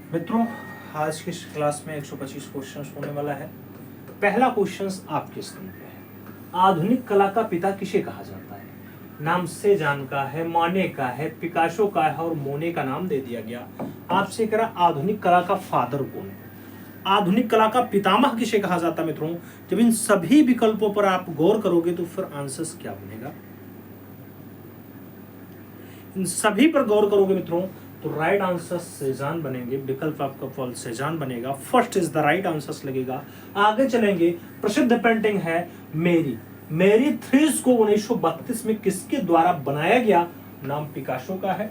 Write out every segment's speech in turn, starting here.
मित्रों, आज की इस क्लास में 125 क्वेश्चंस होने वाला है। पहला क्वेश्चंस आपके स्क्रीन पे है। आधुनिक कला का पिता किसे कहा जाता है? नाम सेजान का है, माने का है, पिकासो का है और मोने का नाम दे दिया गया। आपसे कह रहा आधुनिक कला का फादर कौन है, आधुनिक कला का पितामह किसे कहा जाता है? मित्रों, जब इन सभी विकल्पों पर आप गौर करोगे तो फिर आंसर्स क्या बनेगा? इन सभी पर गौर करोगे मित्रों तो राइट आंसर सेजान बनेंगे। विकल्प आपका फॉल सेजान बनेगा। First is the right answer लगेगा। आगे चलेंगे। प्रसिद्ध पेंटिंग है मेरी थ्रीज को 1932 में किसके द्वारा बनाया गया? नाम पिकासो का है,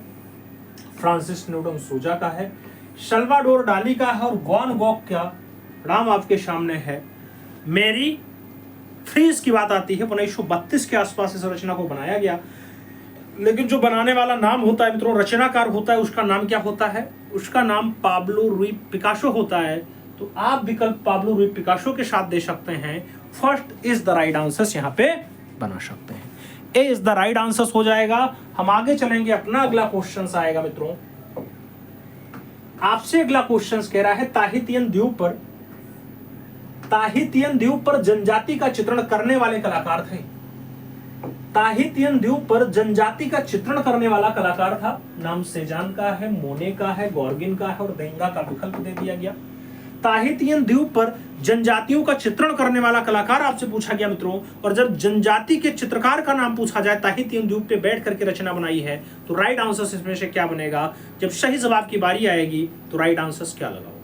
फ्रांसिस न्यूटन सोजा का है, सल्वाडोर डाली का है और वॉन गॉग का नाम आपके सामने है। मेरी थ्रीज की बात आती है, 1932 के आसपास इस रचना को बनाया गया। लेकिन जो बनाने वाला नाम होता है मित्रों, रचनाकार होता है, उसका नाम क्या होता है? उसका नाम पाब्लो रुई पिकासो होता है। तो आप विकल्प पाब्लो रुई पिकासो के साथ दे सकते हैं। First is the right answer यहाँ पे बना सकते हैं। ए इज द राइट आंसर हो जाएगा। हम आगे चलेंगे। अपना अगला क्वेश्चन आएगा मित्रों। आपसे अगला क्वेश्चन कह रहा है ताहितियन द्वीप पर जनजाति का चित्रण करने वाले कलाकार थे। ताहितियन द्वीप पर जनजाति का चित्रण करने वाला कलाकार था। नाम सेजान का है, मोने का है, गॉर्गिन का है और देंगा का विकल्प दे दिया गया। ताहितियन द्वीप पर जनजातियों का चित्रण करने वाला कलाकार आपसे पूछा गया मित्रों। और जब जनजाति के चित्रकार का नाम पूछा जाए, ताहितियन द्वीप पे बैठ करके रचना बनाई है, तो राइट आंसर इसमें से क्या बनेगा? जब सही जवाब की बारी आएगी तो राइट आंसर क्या लगाओगे?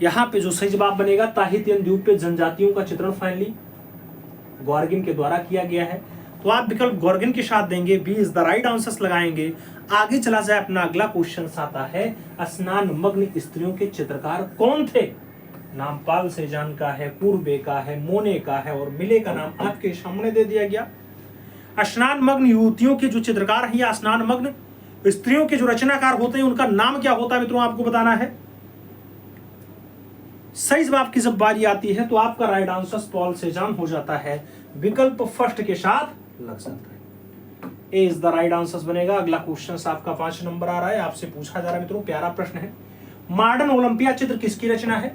यहां पे जो सही जवाब बनेगा, ताहितियन द्वीप पे जनजातियों का चित्रण फाइनली गॉर्गिन के द्वारा किया गया है। तो आप विकल्प गॉर्गिन के साथ देंगे। B is the right answer लगाएंगे। आगे चला जाए। अपना अगला क्वेश्चन आता है स्नान मग्न स्त्रियों के चित्रकार कौन थे? नाम पाल सेजान का है, पूर्वे का है, मोने का है और मिले का नाम आपके सामने दे दिया गया। स्नान मग्न युवतियों के जो चित्रकार हैं या स्नान मग्न स्त्रियों के जो रचनाकार होते हैं, उनका नाम क्या होता है मित्रों? आपको बताना है। सही जवाब की जब बारी आती है तो आपका राइट आंसर पॉल सेजान हो जाता है। विकल्प फर्स्ट के साथ लग जाता है। ए इज द राइट आंसर बनेगा। अगला क्वेश्चन आपका 5 नंबर आ रहा है। आपसे पूछा जा रहा है मित्रों, प्यारा प्रश्न है। मॉडर्न ओलंपिया चित्र किसकी रचना है?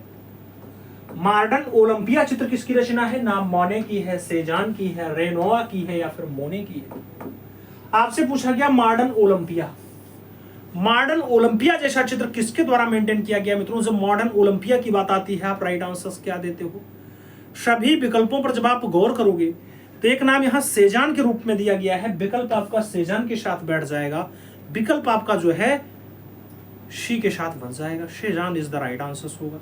मॉडर्न ओलंपिया चित्र किसकी रचना है? नाम मोने की है, सेजान की है, रेनोआ की है या फिर मोने की है? आपसे पूछा गया मॉडर्न ओलंपिया जैसा चित्र किसके द्वारा मेंटेन किया गया मित्रों? जब मॉडर्न ओलंपिया की बात आती है, आप राइट आंसर क्या देते हो? सभी विकल्पों पर जब आप गौर करोगे तो एक नाम यहां सेजान के रूप में दिया गया है। विकल्प आपका सेजान के साथ बैठ जाएगा। विकल्प आपका जो है शी के साथ बन जाएगा। सेजान इज द राइट आंसर होगा।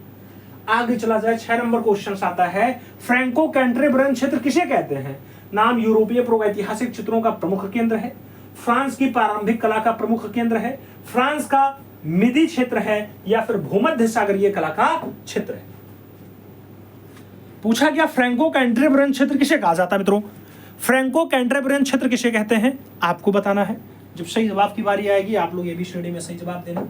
आगे चला जाए। 6 नंबर क्वेश्चन आता है फ्रैंको कैंटरबरन क्षेत्र किसे कहते हैं? नाम यूरोपीय प्रागैतिहासिक चित्रों का प्रमुख केंद्र है, फ्रांस की प्रारंभिक कला का प्रमुख केंद्र है, फ्रांस का मिडी क्षेत्र है या फिर भूमध्य सागरीय कला का क्षेत्र है? पूछा गया फ्रैंको कैंटरबरन क्षेत्र किसे कहा जाता है मित्रों? फ्रैंको कैंटरबरन क्षेत्र किसे कहते हैं आपको बताना है। जब सही जवाब की बारी आएगी आप लोग एबीसीडी में सही जवाब देना।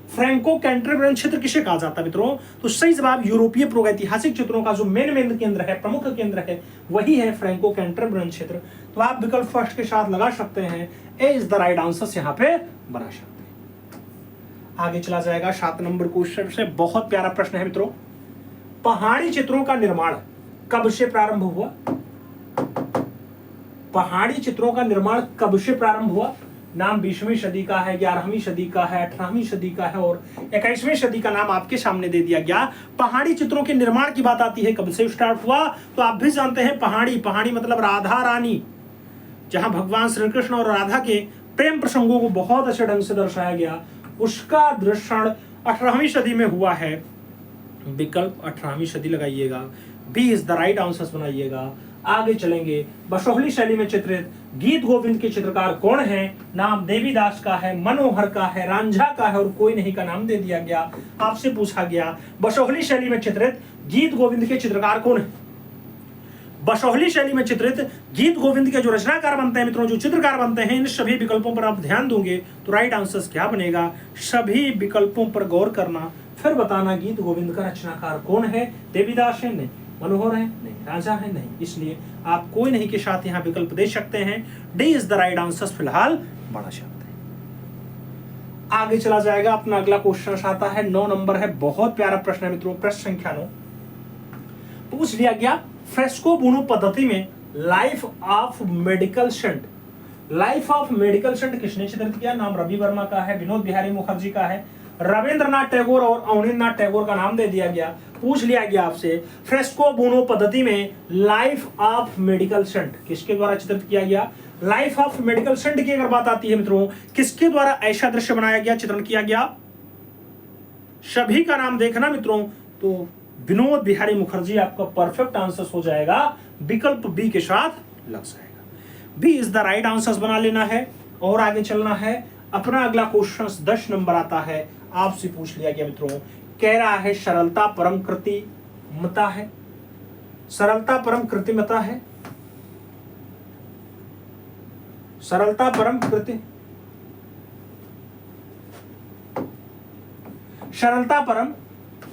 फ्रैंको कैंटरबरन क्षेत्र किसे कहा जाता है मित्रों? तो सही जवाब यूरोपीय प्रागैतिहासिक चित्रों का जो मेन केंद्र है, प्रमुख केंद्र है, वही है फ्रैंको कैंटरबरन क्षेत्र। तो आप विकल्प फर्स्ट के साथ लगा सकते हैं। ए इज द राइट आंसर यहाँ पे बना सकते हैं। आगे चला जाएगा 7 नंबर क्वेश्चन से। बहुत प्यारा प्रश्न है मित्रों। पहाड़ी चित्रों का निर्माण कब से प्रारंभ हुआ? पहाड़ी चित्रों का निर्माण कब से प्रारंभ हुआ? नाम 20वीं सदी का है, 11वीं सदी का है, 18वीं सदी का है और 21वीं सदी का नाम आपके सामने दे दिया गया। पहाड़ी चित्रों के निर्माण की बात आती है, कब से स्टार्ट हुआ? तो आप भी जानते हैं पहाड़ी मतलब राधा रानी, जहां भगवान श्री कृष्ण और राधा के प्रेम प्रसंगों को बहुत अच्छे ढंग से दर्शाया गया, उसका दृश्यण 18वीं सदी में हुआ है। विकल्प 18वीं सदी लगाइएगा। B is the right answer बनाइएगा। आगे चलेंगे। बसोहली शैली में चित्रित गीत गोविंद के चित्रकार कौन है? नाम देवीदास का है, मनोहर का है, रांझा का है और कोई नहीं का नाम दे दिया गया। आपसे पूछा गया बसोहली शैली में चित्रित गीत गोविंद के चित्रकार कौन है? बसोहली शैली में चित्रित गीत गोविंद के जो रचनाकार बनते हैं मित्रों, जो चित्रकार बनते हैं, इन सभी विकल्पों पर आप ध्यान दोगे तो राइट आंसर क्या बनेगा? सभी विकल्पों पर गौर करना, फिर बताना गीत गोविंद का रचनाकार कौन है? देवीदास है? नहीं। मनोहर है? नहीं। राजा है? नहीं। इसलिए आप कोई नहीं के साथ यहाँ विकल्प दे सकते हैं। D is the right answer फिलहाल बना सकते हैं। आगे चला जाएगा। अपना अगला क्वेश्चन आता है 9 नंबर है, बहुत प्यारा प्रश्न है मित्रों, प्रश्न संख्या 9 पूछ लिया गया। फ्रेस्को बुनो पद्धति में life of medical saint, life of medical saint किसने चित्रित किया? नाम रवि वर्मा का है, विनोद बिहारी मुखर्जी का है, रविंद्रनाथ टैगोर और अवनींद्रनाथ टैगोर का नाम दे दिया गया। पूछ लिया गया आपसे फ्रेस्को बुनो पद्धति में लाइफ ऑफ मेडिकल सेंट किसके द्वारा चित्रित किया गया? लाइफ ऑफ मेडिकल सेंट की अगर बात आती है मित्रों, किसके द्वारा ऐसा दृश्य बनाया गया, चित्रण किया गया? सभी का नाम देखना मित्रों, तो विनोद बिहारी मुखर्जी आपका परफेक्ट आंसर हो जाएगा, विकल्प बी के साथ लग जाएगा। B is the right answer बना लेना है और आगे चलना है। अपना अगला क्वेश्चन 10 नंबर आता है, आपसे पूछ लिया गया मित्रों, कह रहा है सरलता परम कृतिमता है, सरलता परम कृतिमता है, सरलता परम कृति, सरलता परम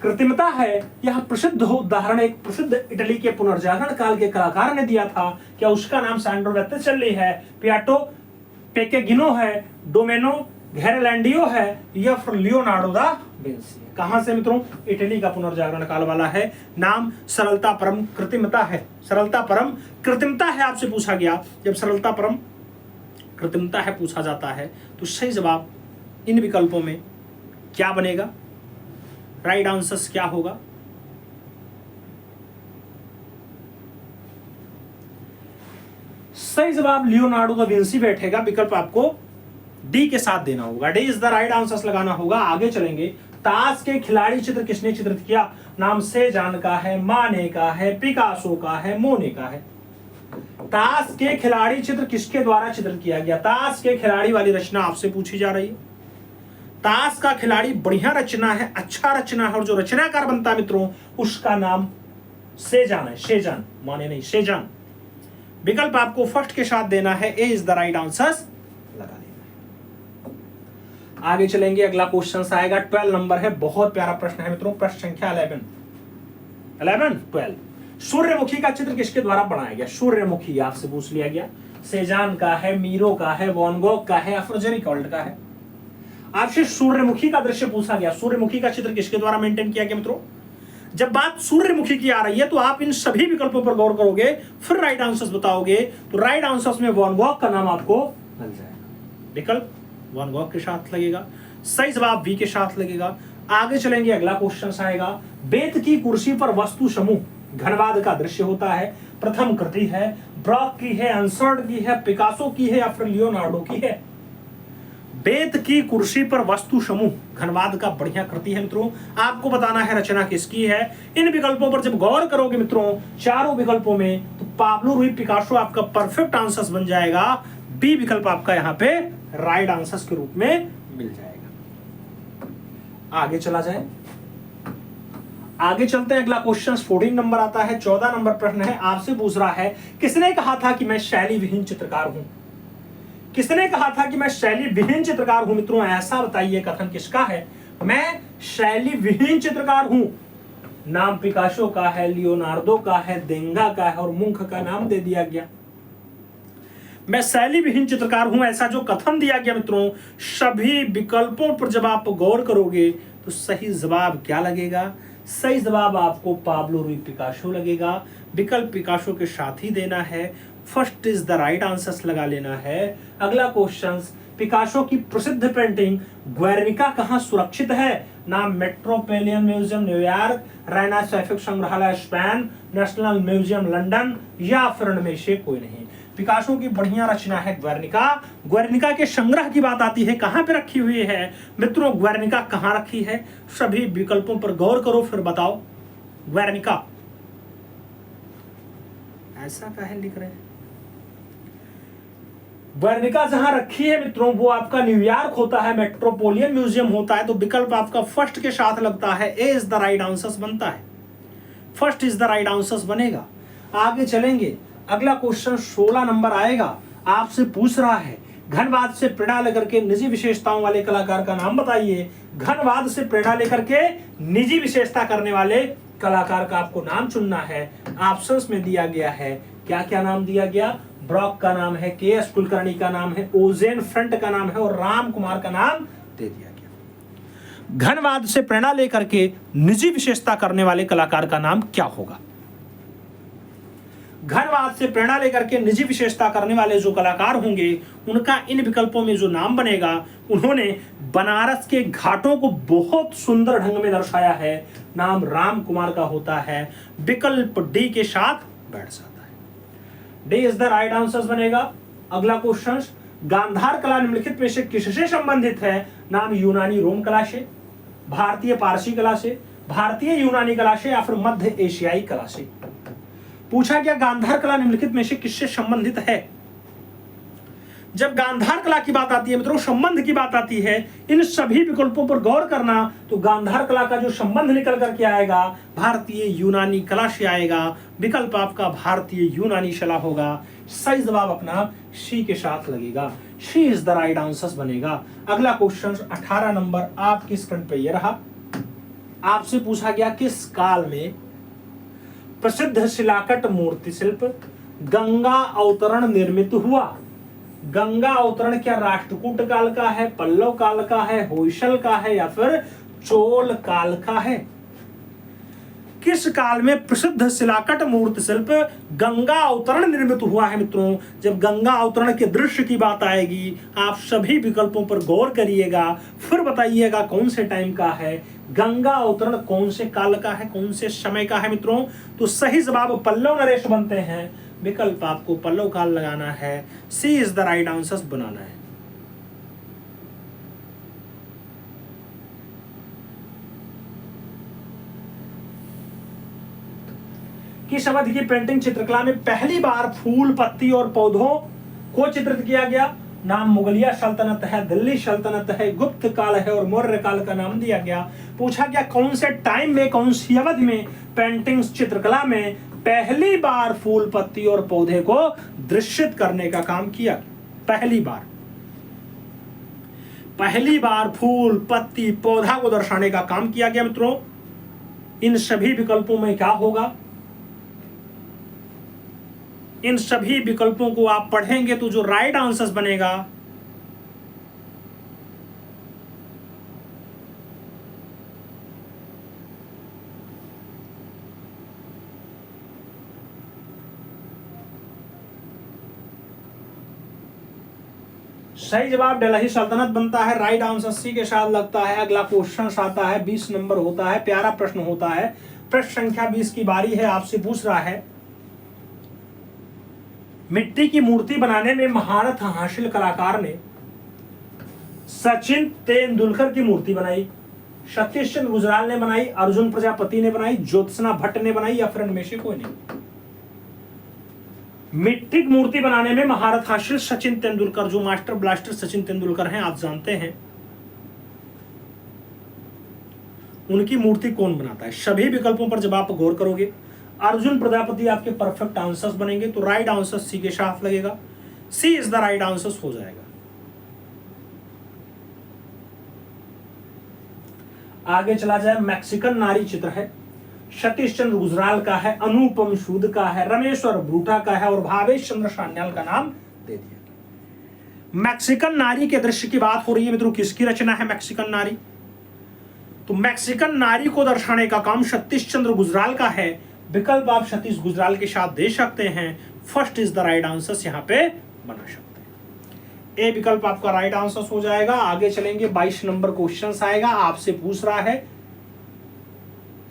कृत्रिमता है। यह प्रसिद्ध उदाहरण एक प्रसिद्ध इटली के पुनर्जागरण काल के कलाकार ने दिया था। क्या उसका नाम सैंड्रो वेत्तिचेल्ली है, पियाटो पेकेगिनो है, डोमेनो घेरलैंडियो है या फिर लियोनार्डो दा विंसी है? कहां से मित्रों? इटली का पुनर्जागरण काल वाला है। नाम सरलता परम कृत्रिमता है, सरलता परम कृत्रिमता है। आपसे पूछा गया जब सरलता परम कृत्रिमता है पूछा जाता है तो सही जवाब इन विकल्पों में क्या बनेगा? राइट आंसर क्या होगा? सही जवाब लियोनार्डो दा विंसी बैठेगा। विकल्प आपको डी के साथ देना होगा, D is the right answer लगाना होगा। आगे चलेंगे। ताश के खिलाड़ी चित्र किसने चित्रित किया? नाम सेजान का है, माने का है, पिकासो का है, मोने का है। ताश के खिलाड़ी चित्र किसके द्वारा चित्रित किया गया? ताश के खिलाड़ी वाली रचना आपसे पूछी जा रही है। ताश का खिलाड़ी बढ़िया रचना है, अच्छा रचना है, और जो रचनाकार बनता है मित्रों उसका नाम सेजान है, सेजान, माने नहीं, सेजान। विकल्प आपको फर्स्ट के साथ देना है, ए इज द राइट आंसर लगा देना है। आगे चलेंगे। अगला क्वेश्चन आएगा 12 नंबर है, बहुत प्यारा प्रश्न है मित्रों, प्रश्न संख्या 12। सूर्यमुखी का चित्र किसके द्वारा बनाया गया? सूर्यमुखी आपसे पूछ लिया गया। सेजान का है, मीरो का है, वैन गॉग का है या फिर जेनिकॉल्ट का है? आपसे सूर्यमुखी का दृश्य पूछा गया। सूर्यमुखी का चित्र किसके द्वारा मेंटेन किया गया मित्रों? जब बात सूर्यमुखी की आ रही है तो आप इन सभी विकल्पों पर गौर करोगे, फिर राइट आंसर्स बताओगे। तो राइट आंसर्स में वैन गॉग का नाम आपको मिल जाएगा। विकल्प वैन गॉग के साथ लगेगा, सही जवाब बी के साथ लगेगा। आगे चलेंगे। अगला क्वेश्चन आएगा। बेत की कुर्सी पर वस्तु समूह घनवाद का दृश्य होता है। प्रथम कृति है, ब्रॉक की है, अंसर्ड की है, पिकासो की है या फिर लियोनार्डो की है? बेत की कुर्सी पर वस्तु समूह घनवाद का बढ़िया कृति है मित्रों। आपको बताना है रचना किसकी है। इन विकल्पों पर जब गौर करोगे मित्रों, चारों विकल्पों में, तो पाब्लो रूई पिकासो आपका परफेक्ट आंसर बन जाएगा। बी विकल्प आपका यहाँ पे राइट आंसर के रूप में मिल जाएगा। आगे चला जाए, आगे चलते हैं। अगला क्वेश्चन 14 नंबर आता है, 14 नंबर प्रश्न है, आपसे पूछ रहा है किसने कहा था कि मैं शैली विहीन चित्रकार हूं? किसने कहा था कि मैं शैली विहीन चित्रकार हूं मित्रों? ऐसा बताइए कथन किसका है? मैं शैली विहीन चित्रकार हूं। नाम पिकासो का है, लियोनार्डो का है, देंगा का है और मुंख का नाम दे दिया गया। मैं शैली विहीन चित्रकार हूं, ऐसा जो कथन दिया गया मित्रों, सभी विकल्पों पर जब आप गौर करोगे तो सही जवाब क्या लगेगा? सही जवाब आपको पाब्लो रूई पिकासो लगेगा। विकल्प पिकासो के साथ ही देना है। First is the right answer लगा लेना है। अगला क्वेश्चन, पिकासो की प्रसिद्ध पेंटिंग ग्वेर्निका कहां सुरक्षित है? नाम मेट्रोपोलिटन म्यूजियम न्यूयॉर्क, रैना सैफिक संग्रहालय स्पेन, नेशनल म्यूजियम लंदन या फिर इनमें से कोई नहीं। पिकासो की बढ़िया रचना है ग्वेर्निका। ग्वेर्निका के संग्रह की बात आती है, कहां पे रखी हुई है मित्रों? ग्वेर्निका कहां रखी है? सभी विकल्पों पर गौर करो, फिर बताओ। ग्वेर्निका ऐसा काहे लिख रहे हैं? ग्वेर्निका जहां रखी है मित्रों वो आपका न्यूयॉर्क होता है, मेट्रोपोलिटन म्यूजियम होता है। तो विकल्प आपका फर्स्ट के साथ लगता है, ए इज द राइट आंसर बनता है। First is the right answer बनेगा। आगे चलेंगे। अगला क्वेश्चन 16 नंबर आएगा, आपसे पूछ रहा है घनवाद से प्रेरणा लेकर के निजी विशेषताओं वाले कलाकार का नाम बताइए। घनवाद से प्रेरणा लेकर के निजी विशेषता करने वाले कलाकार का आपको नाम चुनना है। ऑप्शंस में दिया गया है, क्या क्या नाम दिया गया? ब्रॉक का नाम है, के एस कुलकर्णी का नाम है, ओजेन फ्रंट का नाम है और राम कुमार का नाम दे दिया गया। घनवाद से प्रेरणा लेकर के निजी विशेषता करने वाले कलाकार का नाम क्या होगा? घनवाद से प्रेरणा लेकर के निजी विशेषता करने वाले जो कलाकार होंगे उनका इन विकल्पों में जो नाम बनेगा, उन्होंने बनारस के घाटों को बहुत सुंदर ढंग में दर्शाया है, नाम राम कुमार का होता है। विकल्प डी के साथ बैठ जाता है। D is the right answer बनेगा। अगला क्वेश्चन, गांधार कला निम्नलिखित में से किससे संबंधित है? नाम यूनानी रोम कला से, भारतीय पारसी कला से, भारतीय यूनानी कला से या फिर मध्य एशियाई कला से। पूछा गया गांधार कला निम्नलिखित में से किससे संबंधित है? जब गांधार कला की बात आती है मित्रों, संबंध की बात आती है, इन सभी विकल्पों पर गौर करना, तो गांधार कला का जो संबंध निकल करके आएगा भारतीय यूनानी कला से आएगा। विकल्प आपका भारतीय यूनानी कला होगा। सही जवाब अपना सी के साथ लगेगा। सी इज द राइट आंसर बनेगा। अगला क्वेश्चन 18 नंबर आपकी स्क्रीन पे ये रहा। आपसे पूछा गया किस काल में प्रसिद्ध शिलाकट मूर्ति शिल्प गंगा अवतरण निर्मित हुआ? गंगा अवतरण क्या राष्ट्रकूट काल का है, पल्लव काल का है, होयसल का है या फिर चोल काल का है? किस काल में प्रसिद्ध शिलाकट मूर्ति शिल्प गंगा अवतरण निर्मित हुआ है? मित्रों, जब गंगा अवतरण के दृश्य की बात आएगी, आप सभी विकल्पों पर गौर करिएगा, फिर बताइएगा कौन से टाइम का है, गंगा अवतरण कौन से काल का है, कौन से समय का है। मित्रों, तो सही जवाब पल्लव नरेश बनते हैं। विकल्प आपको पल्लव काल लगाना है। सी इज द राइट आंसर बनाना है। किस अवधि की पेंटिंग चित्रकला में पहली बार फूल, पत्ती और पौधों को चित्रित किया गया? नाम मुगलिया सल्तनत है, दिल्ली सल्तनत है, गुप्त काल है और मौर्य काल का नाम दिया गया। पूछा गया कौन से टाइम में, कौन सी अवधि में पेंटिंग्स चित्रकला में पहली बार फूल, पत्ती और पौधे को दृश्यित करने का काम किया? पहली बार फूल, पत्ती, पौधा को दर्शाने का काम किया गया। मित्रों, इन सभी विकल्पों में क्या होगा? इन सभी विकल्पों को आप पढ़ेंगे तो जो राइट आंसर बनेगा, सही जवाब दिल्ली सल्तनत बनता है। राइट आंसर सी के साथ लगता है। अगला क्वेश्चन आता है, 20 नंबर होता है, प्यारा प्रश्न होता है। प्रश्न संख्या 20 की बारी है। आपसे पूछ रहा है, मिट्टी की मूर्ति बनाने में महारत हासिल कलाकार ने सचिन तेंदुलकर की मूर्ति बनाई, सतीश चंद्र गुजराल ने बनाई, अर्जुन प्रजापति ने बनाई, ज्योत्सना भट्ट ने बनाई या फिर इनमें से कोई नहीं? मिट्टी की मूर्ति बनाने में महारत हासिल सचिन तेंदुलकर, जो मास्टर ब्लास्टर सचिन तेंदुलकर हैं, आप जानते हैं, उनकी मूर्ति कौन बनाता है? सभी विकल्पों पर जब आप गौर करोगे, अर्जुन प्रजापति आपके परफेक्ट आंसर्स बनेंगे, तो राइट आंसर सी के साथ लगेगा। सी इज द राइट आंसर हो जाएगा। आगे चला जाए, मैक्सिकन नारी चित्र है, सतीश चंद्र गुजराल का है, अनुपम सूद का है, रमेश्वर ब्रूटा का है और भावेश चंद्र सान्याल का नाम दे दिया। मैक्सिकन नारी के दृश्य की बात हो रही है मित्रों, किसकी रचना है मैक्सिकन नारी? तो मैक्सिकन नारी को दर्शाने का काम सतीश चंद्र गुजराल का है। विकल्प आप सतीश गुजराल के साथ दे सकते हैं। First is the right answer यहाँ पे बना सकते हैं। ए विकल्प आपका राइट आंसर हो जाएगा। आगे चलेंगे, 22 नंबर क्वेश्चन आएगा। आपसे पूछ रहा है,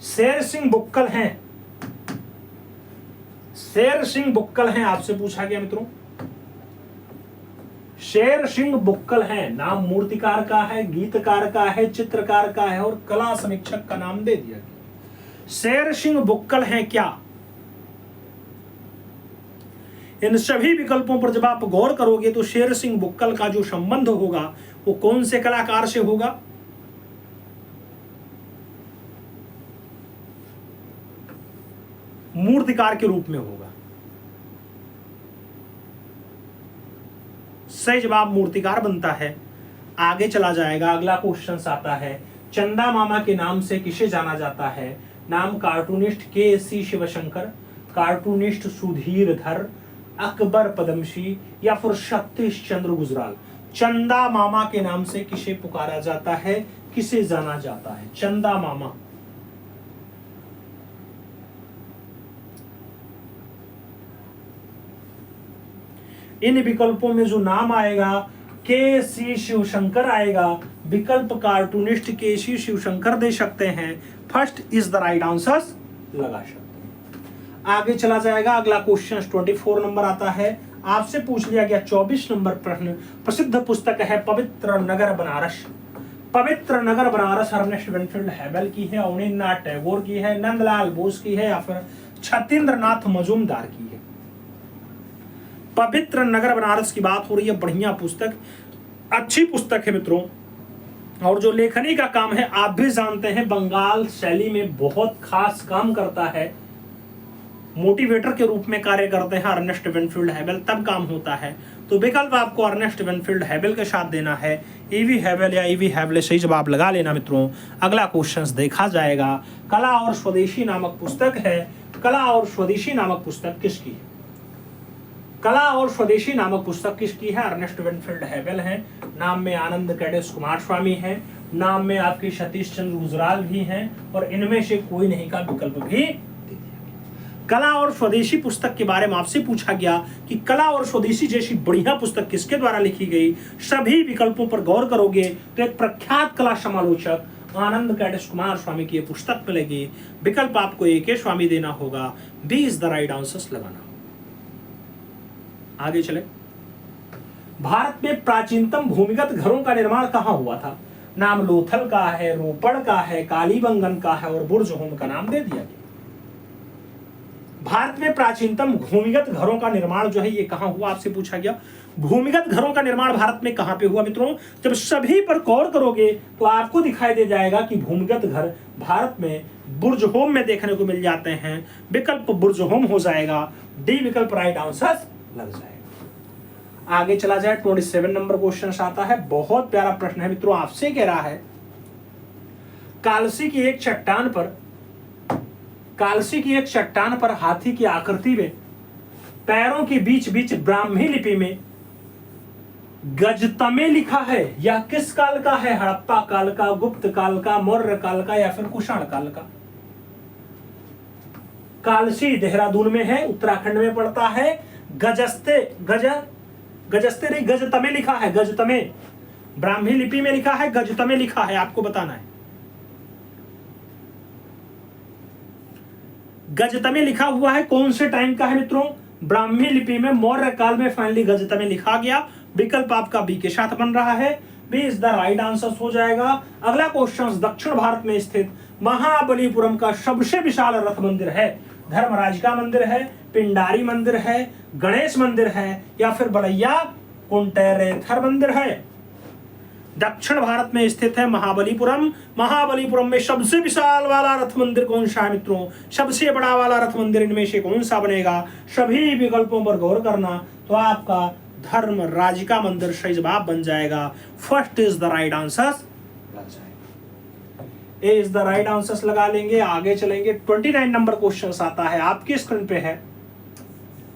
शेर सिंह बुक्कल हैं, शेर सिंह बुक्कल हैं, आपसे पूछा गया मित्रों, शेर सिंह बुक्कल हैं, नाम मूर्तिकार का है, गीतकार का है, चित्रकार का है और कला समीक्षक का नाम दे दिया गया। शेर सिंह बुक्कल हैं क्या? इन सभी विकल्पों पर जब आप गौर करोगे तो शेर सिंह बुक्कल का जो संबंध होगा वो कौन से कलाकार से होगा? मूर्तिकार के रूप में होगा। सही जवाब मूर्तिकार बनता है। आगे चला जाएगा, अगला क्वेश्चन आता है, चंदा मामा के नाम से किसे जाना जाता है? नाम cartoonist KC. Shivshankar, cartoonist Sudhir धर, अकबर पद्मसी या फिर सतीश चंद्र गुजराल। चंदा मामा के नाम से किसे पुकारा जाता है, किसे जाना जाता है? चंदा मामा। इन विकल्पों में जो नाम आएगा के सी शिवशंकर आएगा, विकल्प कार्टूनिस्ट के सी शिवशंकर दे सकते हैं, first is the right answer लगा सकते हैं। आगे चला जाएगा, अगला क्वेश्चन 24 नंबर आता है, आपसे पूछ लिया गया 24 नंबर प्रश्न। प्रसिद्ध पुस्तक है पवित्र नगर बनारस। पवित्र नगर बनारस अर्नेस्ट विनफील्ड हैबल की है, अवनींद्रनाथ टैगोर की है, नंदलाल बोस की है, या फिर छतेंद्रनाथ मजूमदार की है? पवित्र नगर बनारस की बात हो रही है, बढ़िया पुस्तक, अच्छी पुस्तक है मित्रों। और जो लेखनी का काम है आप भी जानते हैं, बंगाल शैली में बहुत खास काम करता है, मोटिवेटर के रूप में कार्य करते हैं अर्नेस्ट विनफील्ड हैबल, तब काम होता है। तो विकल्प आपको अर्नेस्ट विनफील्ड हैबल के साथ देना है, ईवी हैबल या ईवी हैबल, सही जवाब लगा लेना मित्रों। अगला क्वेश्चन देखा जाएगा, कला और स्वदेशी नामक पुस्तक है, कला और स्वदेशी नामक पुस्तक किसकी है? कला और स्वदेशी नामक पुस्तक किसकी है? अर्नेस्ट विनफील्ड हैबल है। नाम में आनंद कैडेस कुमार स्वामी है, नाम में आपकी सतीश चंद्र गुजराल भी हैं, और इनमें से कोई नहीं का विकल्प भी दे दिया गया। कला और स्वदेशी पुस्तक के बारे में आपसे पूछा गया कि कला और स्वदेशी जैसी बढ़िया पुस्तक किसके द्वारा लिखी गई? सभी विकल्पों पर गौर करोगे तो एक प्रख्यात कला समालोचक आनंद कैडेस कुमार स्वामी की पुस्तक मिलेगी। विकल्प आपको ए स्वामी देना होगा, B is the right answer लगाना। आगे चले, भारत में प्राचीनतम भूमिगत घरों का निर्माण कहां हुआ था? नाम लोथल का है, रोपड़ का है, कालीबंगन का है, और बुर्ज होम का नाम दे दिया गया। भारत में प्राचीनतम भूमिगत घरों का निर्माण जो है ये कहां हुआ, आपसे पूछा गया। भूमिगत घरों का निर्माण भारत में कहां पे हुआ मित्रों? जब सभी पर गौर करोगे तो आपको दिखाई दे जाएगा कि भूमिगत घर भारत में बुर्ज होम में देखने को मिल जाते हैं। विकल्प बुर्ज होम हो जाएगा, डी विकल्प राइट आंसर लग जाएगा। आगे चला जाए, 27 नंबर क्वेश्चन आता है, बहुत प्यारा प्रश्न है मित्रों। आपसे कह रहा है, कालसी की एक चट्टान पर हाथी की आकृति में पैरों के बीच बीच ब्राह्मी लिपि में गजतमे लिखा है, यह किस काल का है? हड़प्पा काल का, गुप्त काल का, मौर्य काल का, या फिर कुषाण काल का? कालसी देहरादून में है, उत्तराखंड में पड़ता है। गजस्ते नहीं, गजतमे लिखा है, गजतमे ब्राह्मी लिपि में लिखा है, गजतमे लिखा है, आपको बताना है। गजतमे लिखा हुआ है, कौन से टाइम का है मित्रों? ब्राह्मी लिपि में मौर्य काल में फाइनली गजतमे लिखा गया। विकल्प आपका बी के साथ बन रहा है, B is the right answer हो जाएगा। अगला क्वेश्चन, दक्षिण भारत में स्थित महाबलीपुरम का सबसे विशाल रथ मंदिर है? धर्मराज का मंदिर है, पिंडारी मंदिर है, गणेश मंदिर है, या फिर बलैया कुंटेरेथर मंदिर है? दक्षिण भारत में स्थित है महाबलीपुरम। महाबलीपुरम में सबसे विशाल वाला रथ मंदिर कौन सा है मित्रों? सबसे बड़ा वाला रथ मंदिर इनमें से कौन सा बनेगा? सभी विकल्पों पर गौर करना, तो आपका धर्मराज का मंदिर सही जवाब बन जाएगा। First is the right answer लग जाएगा, ए इज द राइट आंसर लगा लेंगे। आगे चलेंगे, 29 नंबर क्वेश्चन आता है, आपकी स्क्रीन पे है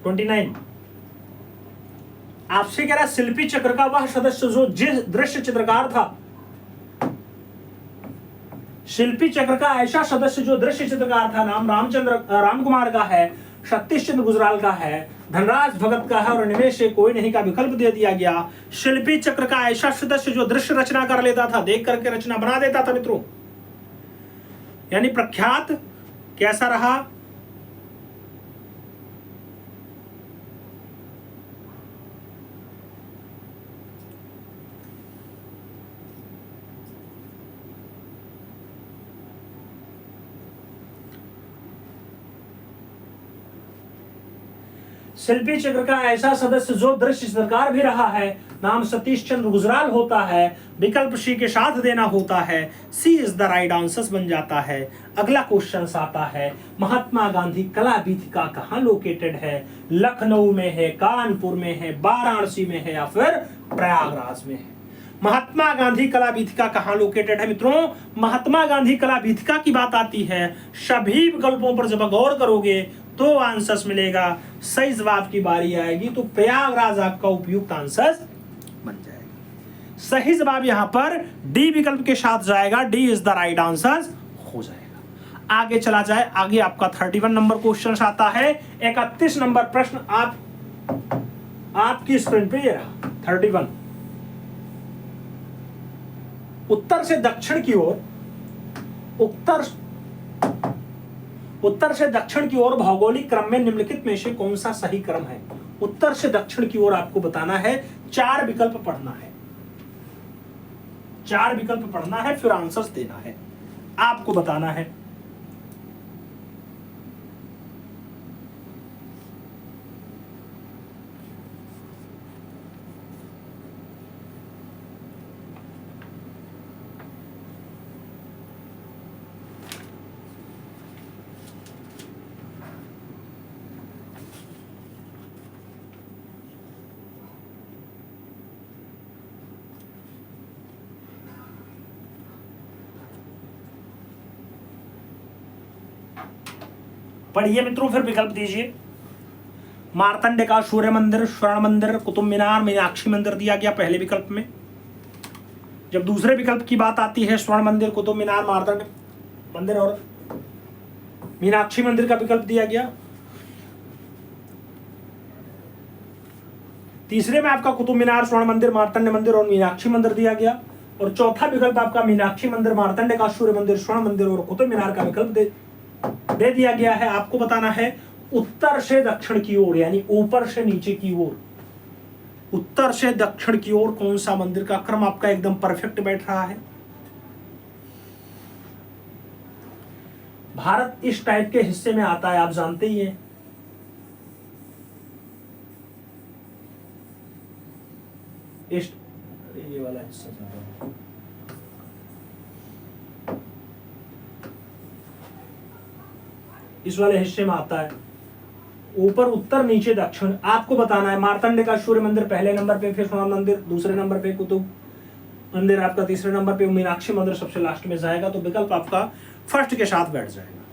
29। आपसे कह रहा है, शिल्पी चक्र का वह सदस्य जो जिस दृश्य चित्रकार था, शिल्पी चक्र का ऐसा सदस्य जो दृश्य चित्रकार था, नाम राम कुमार का है, सतीश चंद्र गुजराल का है, धनराज भगत का है, और इनमें से कोई नहीं का विकल्प दे दिया गया। शिल्पी चक्र का ऐसा सदस्य जो दृश्य रचना कर लेता था, देख करके रचना बना देता था मित्रों, यानी प्रख्यात कैसा रहा? शिल्पी चक्र का ऐसा सदस्य जो दृश्य चित्रकार भी रहा है, नाम सतीश चंद्र गुजराल होता है। विकल्प सी के साथ देना होता है, सी इज द राइट आंसर बन जाता है। अगला क्वेश्चन आता है, महात्मा गांधी कला वीथिका कहाँ लोकेटेड है? लखनऊ में है, कानपुर में है, वाराणसी में है, या फिर प्रयागराज में है? महात्मा गांधी कला वीथिका कहाँ लोकेटेड है मित्रों? महात्मा गांधी कला वीथिका की बात आती है, सभी विकल्पों पर जब गौर करोगे तो आंसर मिलेगा। सही जवाब की बारी आएगी तो प्रयागराज आपका उपयुक्त आंसर बन जाएगा। सही जवाब यहां पर डी विकल्प के साथ जाएगा, D is the right answer हो जाएगा। आगे चला जाए, आगे आपका 31 नंबर क्वेश्चन आता है। 31 नंबर प्रश्न आपकी स्क्रीन पे ये रहा 31। उत्तर से दक्षिण की ओर, उत्तर से दक्षिण की ओर भौगोलिक क्रम में निम्नलिखित में से कौन सा सही क्रम है? उत्तर से दक्षिण की ओर आपको बताना है, 4 विकल्प पढ़ना है, 4 विकल्प पढ़ना है, फिर आंसर्स देना है, आपको बताना है। पढ़िए मित्रों, फिर विकल्प दीजिए। मार्तंड का सूर्य मंदिर, स्वर्ण मंदिर, कुतुब मीनार, मीनाक्षी मंदिर दिया गया पहले विकल्प में। जब दूसरे विकल्प की बात आती है, स्वर्ण मंदिर, कुतुब मीनार, मार्तंड मंदिर और मीनाक्षी मंदिर का विकल्प दिया गया। तीसरे में आपका कुतुब मीनार, स्वर्ण मंदिर, मार्तंड मंदिर और मीनाक्षी मंदिर दिया गया। और चौथा विकल्प आपका मीनाक्षी मंदिर, मार्तंड का सूर्य मंदिर, स्वर्ण मंदिर और कुतुब मीनार का विकल्प दे दिया गया है। आपको बताना है उत्तर से दक्षिण की ओर, यानी ऊपर से नीचे की ओर, उत्तर से दक्षिण की ओर कौन सा मंदिर का क्रम आपका एकदम परफेक्ट बैठ रहा है। भारत इस टाइप के हिस्से में आता है, आप जानते ही हैं। ये वाला हिस्सा ज्यादा इस वाले हिस्से में आता है, ऊपर उत्तर नीचे दक्षिण। आपको बताना है मार्तंड का सूर्य मंदिर पहले नंबर पे, फिर स्वर्ण मंदिर दूसरे नंबर पे, कुतुब मंदिर आपका तीसरे नंबर पे, मीनाक्षी मंदिर सबसे लास्ट में जाएगा। तो विकल्प आपका फर्स्ट के साथ बैठ जाएगा,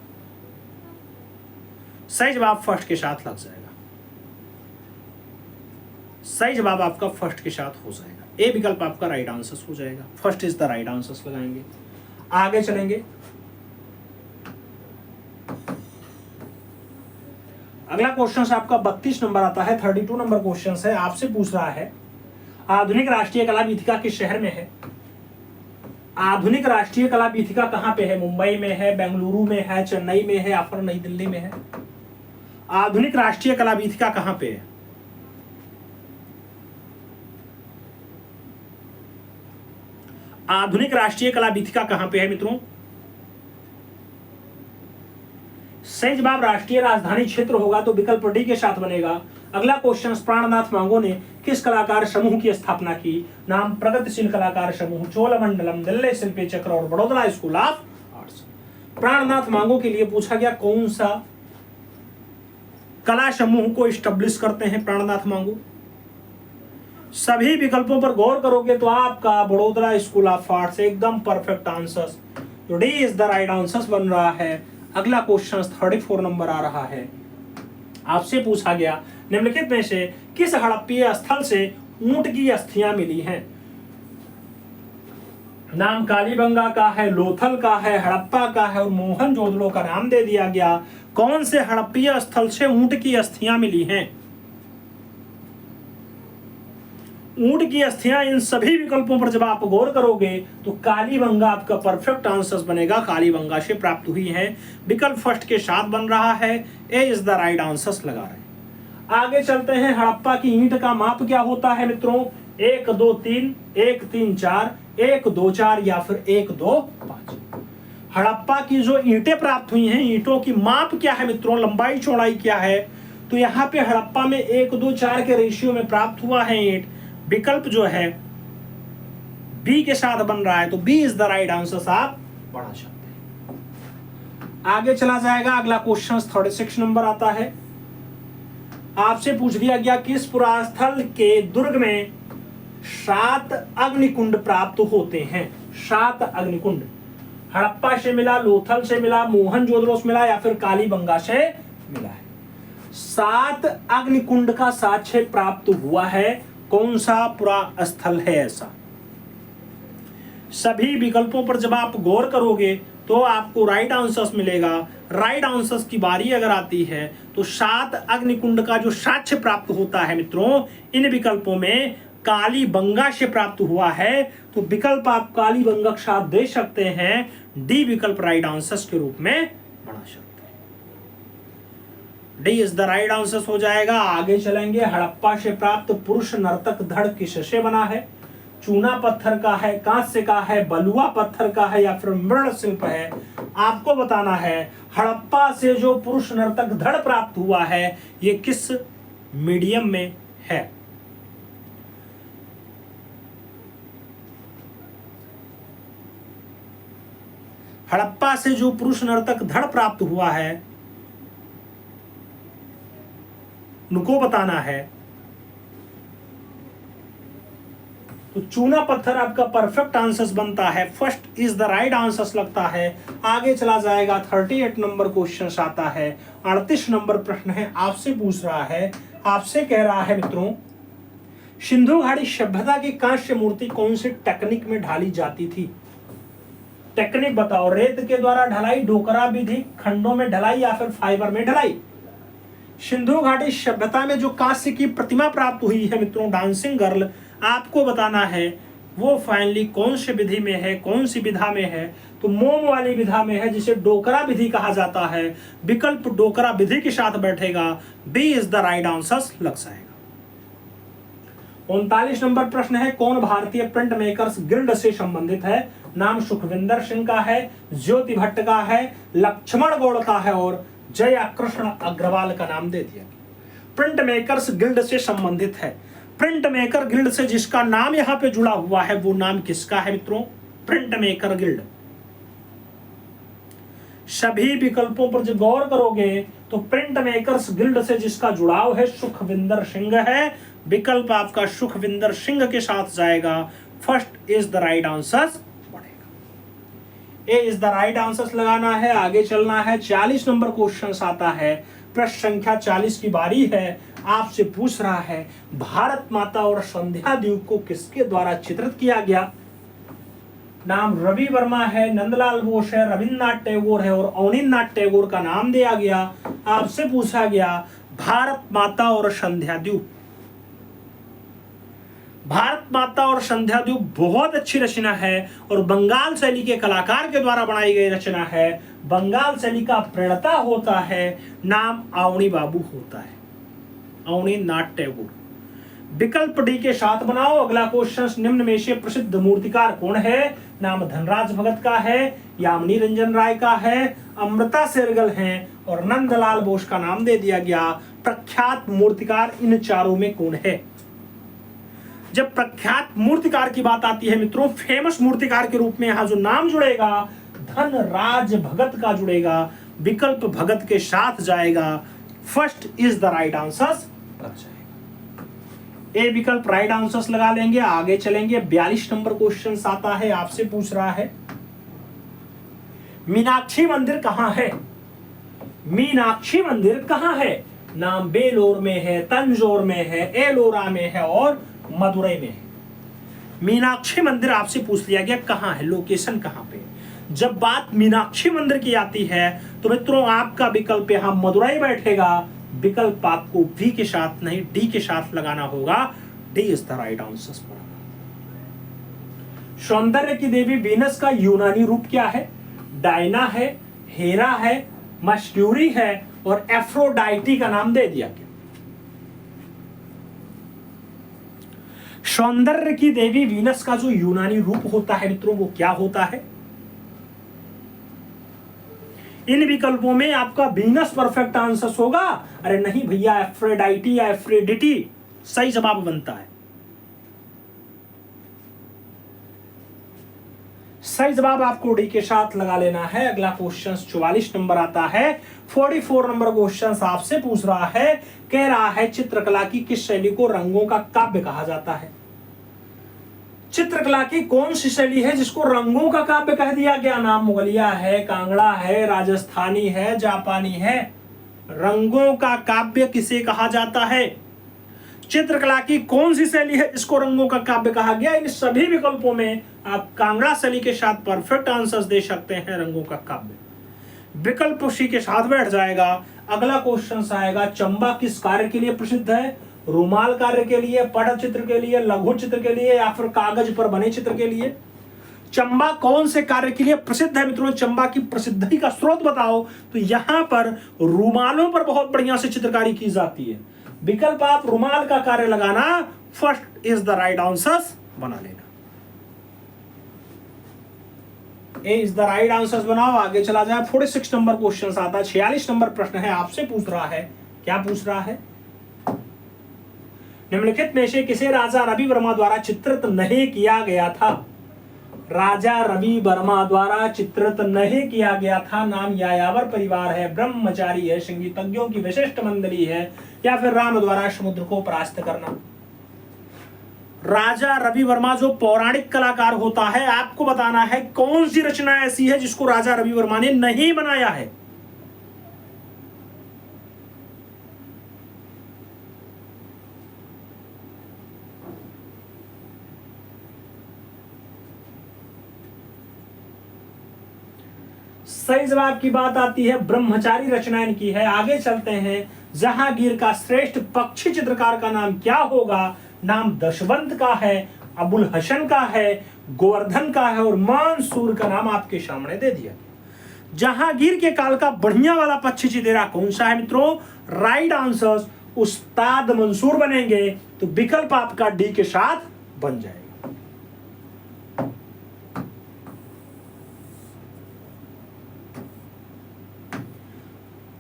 सही जवाब फर्स्ट के साथ लग जाएगा, सही जवाब आपका फर्स्ट के साथ हो जाएगा। ए विकल्प आपका राइट आंसर हो जाएगा, first is the right answer लगाएंगे। आगे चलेंगे, अगला क्वेश्चन आपका 32 नंबर आता है। 32 नंबर क्वेश्चन है, आपसे पूछ रहा है आधुनिक राष्ट्रीय कला वीथिका किस शहर में है? आधुनिक राष्ट्रीय कला वीथिका कहां पे है? मुंबई में है, बेंगलुरु में है, चेन्नई में है या फिर नई दिल्ली में है? आधुनिक राष्ट्रीय कला वीथिका कहां पे है? आधुनिक राष्ट्रीय कला वीथिका कहां पे है मित्रों? सही जवाब राष्ट्रीय राजधानी क्षेत्र होगा, तो विकल्प डी के साथ बनेगा। अगला क्वेश्चन, प्राणनाथ मांगो ने किस कलाकार समूह की स्थापना की? नाम प्रगतिशील कलाकार समूह, चोलमंडलम, दिल्ली शिल्पी चक्र और बड़ौदा स्कूल ऑफ आर्ट्स। प्राणनाथ मांगो के लिए पूछा गया कौन सा कला समूह को स्टैब्लिश करते हैं प्राणनाथ मांगो। सभी विकल्पों पर गौर करोगे तो आपका बड़ौदा स्कूल ऑफ आर्ट्स एकदम परफेक्ट आंसर, तो D is the right answer बन रहा है। अगला क्वेश्चन 34 नंबर आ रहा है। आपसे पूछा गया निम्नलिखित में से किस हड़प्पीय स्थल से ऊंट की अस्थियां मिली हैं? नाम कालीबंगा का है, लोथल का है, हड़प्पा का है और मोहनजोदड़ो का नाम दे दिया गया। कौन से हड़प्पीय स्थल से ऊंट की अस्थियां मिली हैं? ऊंट की अस्थियां, इन सभी विकल्पों पर जब आप गौर करोगे तो कालीबंगा आपका परफेक्ट आंसर बनेगा, कालीबंगा से प्राप्त हुई है। विकल्प फर्स्ट के साथ बन रहा है, ए इज द राइट आंसर लगा रहे हैं। आगे चलते हैं, हड़प्पा की ईंट का माप क्या होता है मित्रों? 1 2 3, 1 3 4, 1 2 4 या फिर 1 2 5। हड़प्पा की जो ईंटें प्राप्त हुई हैं, ईंटों की माप क्या है मित्रों, लंबाई चौड़ाई क्या है? तो यहाँ पे हड़प्पा में 1 2 4 के रेशियो में प्राप्त हुआ है ईंट। विकल्प जो है बी के साथ बन रहा है, तो B is the right answer आप पढ़ा सकते हैं। आगे चला जाएगा, अगला क्वेश्चन 36 नंबर आता है। आपसे पूछ दिया गया किस पुरास्थल के दुर्ग में 7 अग्निकुंड प्राप्त होते हैं? 7 अग्निकुंड हड़प्पा से मिला, लोथल से मिला, मोहनजोदड़ो से मिला या फिर कालीबंगा से मिला है। 7 अग्निकुंड का साक्ष्य प्राप्त हुआ है, कौन सा पुरा स्थल है ऐसा? सभी विकल्पों पर जब आप गौर करोगे तो आपको राइट आंसर्स मिलेगा। राइट आंसर्स की बारी अगर आती है तो 7 अग्निकुंड का जो साक्ष्य प्राप्त होता है मित्रों, इन विकल्पों में कालीबंगा से प्राप्त हुआ है। तो विकल्प आप कालीबंगा के साथ दे सकते हैं, डी विकल्प राइट आंसर्स के रूप में बना सकते हैं। D is the right answers हो जाएगा। आगे चलेंगे। हड़प्पा से प्राप्त पुरुष नर्तक धड़ किससे बना है? चूना पत्थर का है, कांस्य का है, बलुआ पत्थर का है या फिर मृण शिल्प है? आपको बताना है हड़प्पा से जो पुरुष नर्तक धड़ प्राप्त हुआ है ये किस मीडियम में है? हड़प्पा से जो पुरुष नर्तक धड़ प्राप्त हुआ है उनको बताना है। तो चूना पत्थर आपका परफेक्ट आंसर बनता है। First is the right answer लगता है। आगे चला जाएगा। 38 नंबर क्वेश्चन आता है। 38 नंबर प्रश्न है, आपसे पूछ रहा है, आपसे कह रहा है मित्रों, सिंधु घाटी सभ्यता की कांस्य मूर्ति कौन सी टेक्निक में ढाली जाती थी? टेक्निक बताओ। रेत के द्वारा ढलाई, ढोकरा विधि, खंडों में ढलाई या फिर फाइबर में ढलाई? सिंधु घाटी सभ्यता में जो कांस्य की प्रतिमा प्राप्त हुई है मित्रों, डांसिंग गर्ल, आपको बताना है वो फाइनली कौन सी विधि में है, कौन सी विधा में है? तो मोम वाली विधा में है, जिसे डोकरा विधि कहा जाता है। विकल्प डोकरा विधि के साथ बैठेगा। B is the right answer लग जाएगा। 39 नंबर प्रश्न है, कौन भारतीय प्रिंट मेकर्स गिल्ड से संबंधित है? नाम सुखविंदर सिंह का है, ज्योति भट्ट का है, लक्ष्मण गौड़ का है और जया कृष्ण अग्रवाल का नाम दे दिया। प्रिंट मेकर्स गिल्ड से संबंधित है। प्रिंट मेकर गिल्ड से जिसका नाम यहां पे जुड़ा हुआ है वो नाम किसका है मित्रों? Print maker guild. सभी विकल्पों पर जो गौर करोगे तो प्रिंट मेकर्स गिल्ड से जिसका जुड़ाव है सुखविंदर सिंह है। विकल्प आपका सुखविंदर सिंह के साथ जाएगा। First is the right answer बनेगा। ए इज द राइट आंसर लगाना है। आगे चलना है। 40 नंबर क्वेश्चन आता है। प्रश्न संख्या 40 की बारी है। आपसे पूछ रहा है, भारत माता और संध्या द्वीप को किसके द्वारा चित्रित किया गया? नाम रवि वर्मा है, नंदलाल बोस है, रविन्द्रनाथ टैगोर है और अवनींद्रनाथ टैगोर का नाम दिया गया। आपसे पूछा गया भारत माता और संध्या द्वीप। भारत माता और संध्या द्वीप बहुत अच्छी रचना है और बंगाल शैली के कलाकार के द्वारा बनाई गई रचना है। बंगाल शैली का प्रणेता होता है, नाम अवनी बाबू होता है, अवनींद्रनाथ टैगोर। विकल्प डी के साथ बनाओ। अगला क्वेश्चन, निम्न में से प्रसिद्ध मूर्तिकार कौन है? नाम धनराज भगत का है, यामिनी रंजन राय का है, अमृता शेरगिल है और नंदलाल बोस का नाम दे दिया गया। प्रख्यात मूर्तिकार इन चारों में कौन है? जब प्रख्यात मूर्तिकार की बात आती है मित्रों, फेमस मूर्तिकार के रूप में यहां जो नाम जुड़ेगा धनराज भगत का जुड़ेगा। विकल्प भगत के साथ जाएगा। First is the right answer लग जाएगा। ए विकल्प राइट आंसर्स लगा लेंगे। आगे चलेंगे। 42 नंबर क्वेश्चन आता है। आपसे पूछ रहा है, मीनाक्षी मंदिर कहां है? मीनाक्षी मंदिर कहां है? नाम बेलोर में है, तंजौर में है, एलोरा में है और मदुरई में है। मीनाक्षी मंदिर आपसे पूछ लिया गया कहां है, लोकेशन कहां पे। जब बात मीनाक्षी मंदिर की आती है तो मित्रों आपका विकल्प यहां मदुरई बैठेगा। विकल्प आपको बी के साथ नहीं डी के साथ लगाना होगा। D is the right answer. सौंदर्य की देवी वीनस का यूनानी रूप क्या है? डायना है, हेरा है, मस्ट्यूरी है और एफ्रोडाइटी का नाम दे दिया गया। सौंदर्य की देवी वीनस का जो यूनानी रूप होता है मित्रों वो क्या होता है? इन विकल्पों में आपका वीनस परफेक्ट आंसर होगा। अरे नहीं भैया, एफ्रोडाइटी या एफ्रोडिटी सही जवाब बनता है। सही जवाब आपको डी के साथ लगा लेना है। अगला क्वेश्चन 44 नंबर आता है। 44 नंबर क्वेश्चन आपसे पूछ रहा है, कह रहा है चित्रकला की किस शैली को रंगों का काव्य कहा जाता है? चित्रकला की कौन सी शैली है जिसको रंगों का काव्य कह दिया गया? नाम मुगलिया है, कांगड़ा है, राजस्थानी है, जापानी है। रंगों का काव्य किसे कहा जाता है? चित्रकला की कौन सी शैली है इसको रंगों का काव्य कहा गया? इन सभी विकल्पों में आप कांगड़ा शैली के साथ परफेक्ट आंसर्स दे सकते हैं रंगों का काव्य। विकल्प उसी के साथ बैठ जाएगा। अगला क्वेश्चन आएगा, चंबा किस कार्य के लिए प्रसिद्ध है? रुमाल कार्य के लिए, पटचित्र के लिए, लघु चित्र के लिए या फिर कागज पर बने चित्र के लिए? चंबा कौन से कार्य के लिए प्रसिद्ध है मित्रों? चंबा की प्रसिद्धि का स्रोत बताओ। तो यहां पर रुमालों पर बहुत बढ़िया से चित्रकारी की जाती है। विकल्प आप रुमाल का कार्य लगाना, first is the right answer बना लेना। ए इज द राइट आंसर बनाओ। आगे चला जाए। 46 नंबर क्वेश्चन आता है। 46 नंबर प्रश्न है, आपसे पूछ रहा है, क्या पूछ रहा है? निम्नलिखित में से किसे राजा रवि वर्मा द्वारा चित्रित नहीं किया गया था? राजा रवि वर्मा द्वारा चित्रित नहीं किया गया था। नाम यायावर परिवार है, ब्रह्मचारी है, संगीतज्ञों की विशिष्ट मंडली है या फिर राम द्वारा समुद्र को परास्त करना। राजा रवि वर्मा जो पौराणिक कलाकार होता है, आपको बताना है कौन सी रचना ऐसी है जिसको राजा रवि वर्मा ने नहीं बनाया है। सही जवाब की बात आती है, ब्रह्मचारी रचना इनकी है। आगे चलते हैं। जहांगीर का श्रेष्ठ पक्षी चित्रकार का नाम क्या होगा? नाम दशवंत का है, अबुल हसन का है, गोवर्धन का है और मंसूर का नाम आपके सामने दे दिया। जहांगीर के काल का बढ़िया वाला पक्षी चित्रा कौन सा है मित्रों? राइट आंसर उस्ताद मंसूर बनेंगे। तो विकल्प आपका डी के साथ बन जाएगा।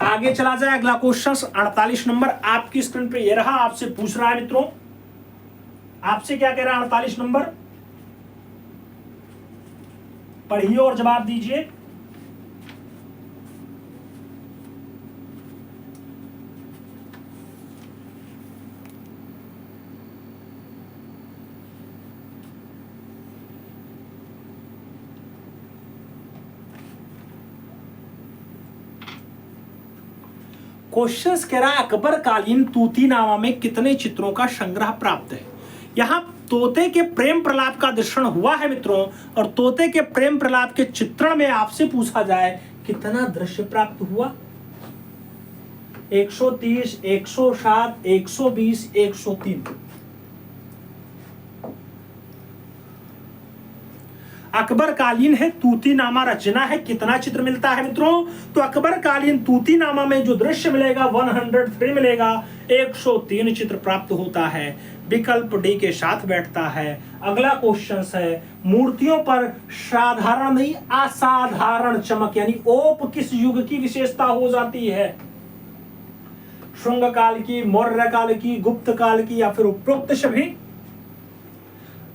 आगे चला जाए। अगला क्वेश्चन 48 नंबर आपकी स्क्रीन पे ये रहा। आपसे पूछ रहा है मित्रों, आपसे क्या कह रहा है? 48 नंबर पढ़िए और जवाब दीजिए। क्वेश्चंस कह रहा है, अकबर कालीन तूतीनामा में कितने चित्रों का संग्रह प्राप्त है? यहां तोते के प्रेम प्रलाप का दर्शन हुआ है मित्रों, और तोते के प्रेम प्रलाप के चित्रण में आपसे पूछा जाए कितना दृश्य प्राप्त हुआ? 130, 107, 120, 103। अकबर कालीन है तूतीनामा रचना है, कितना चित्र मिलता है मित्रों? तो अकबर कालीन तूतीनामा में जो दृश्य मिलेगा 103 मिलेगा, 103 चित्र प्राप्त होता है। विकल्प डी के साथ बैठता है। अगला क्वेश्चन है, मूर्तियों पर साधारण नहीं असाधारण चमक यानी ओप किस युग की विशेषता हो जाती है? शुंग काल की, मौर्य काल की, गुप्त काल की या फिर उपरोक्त सभी?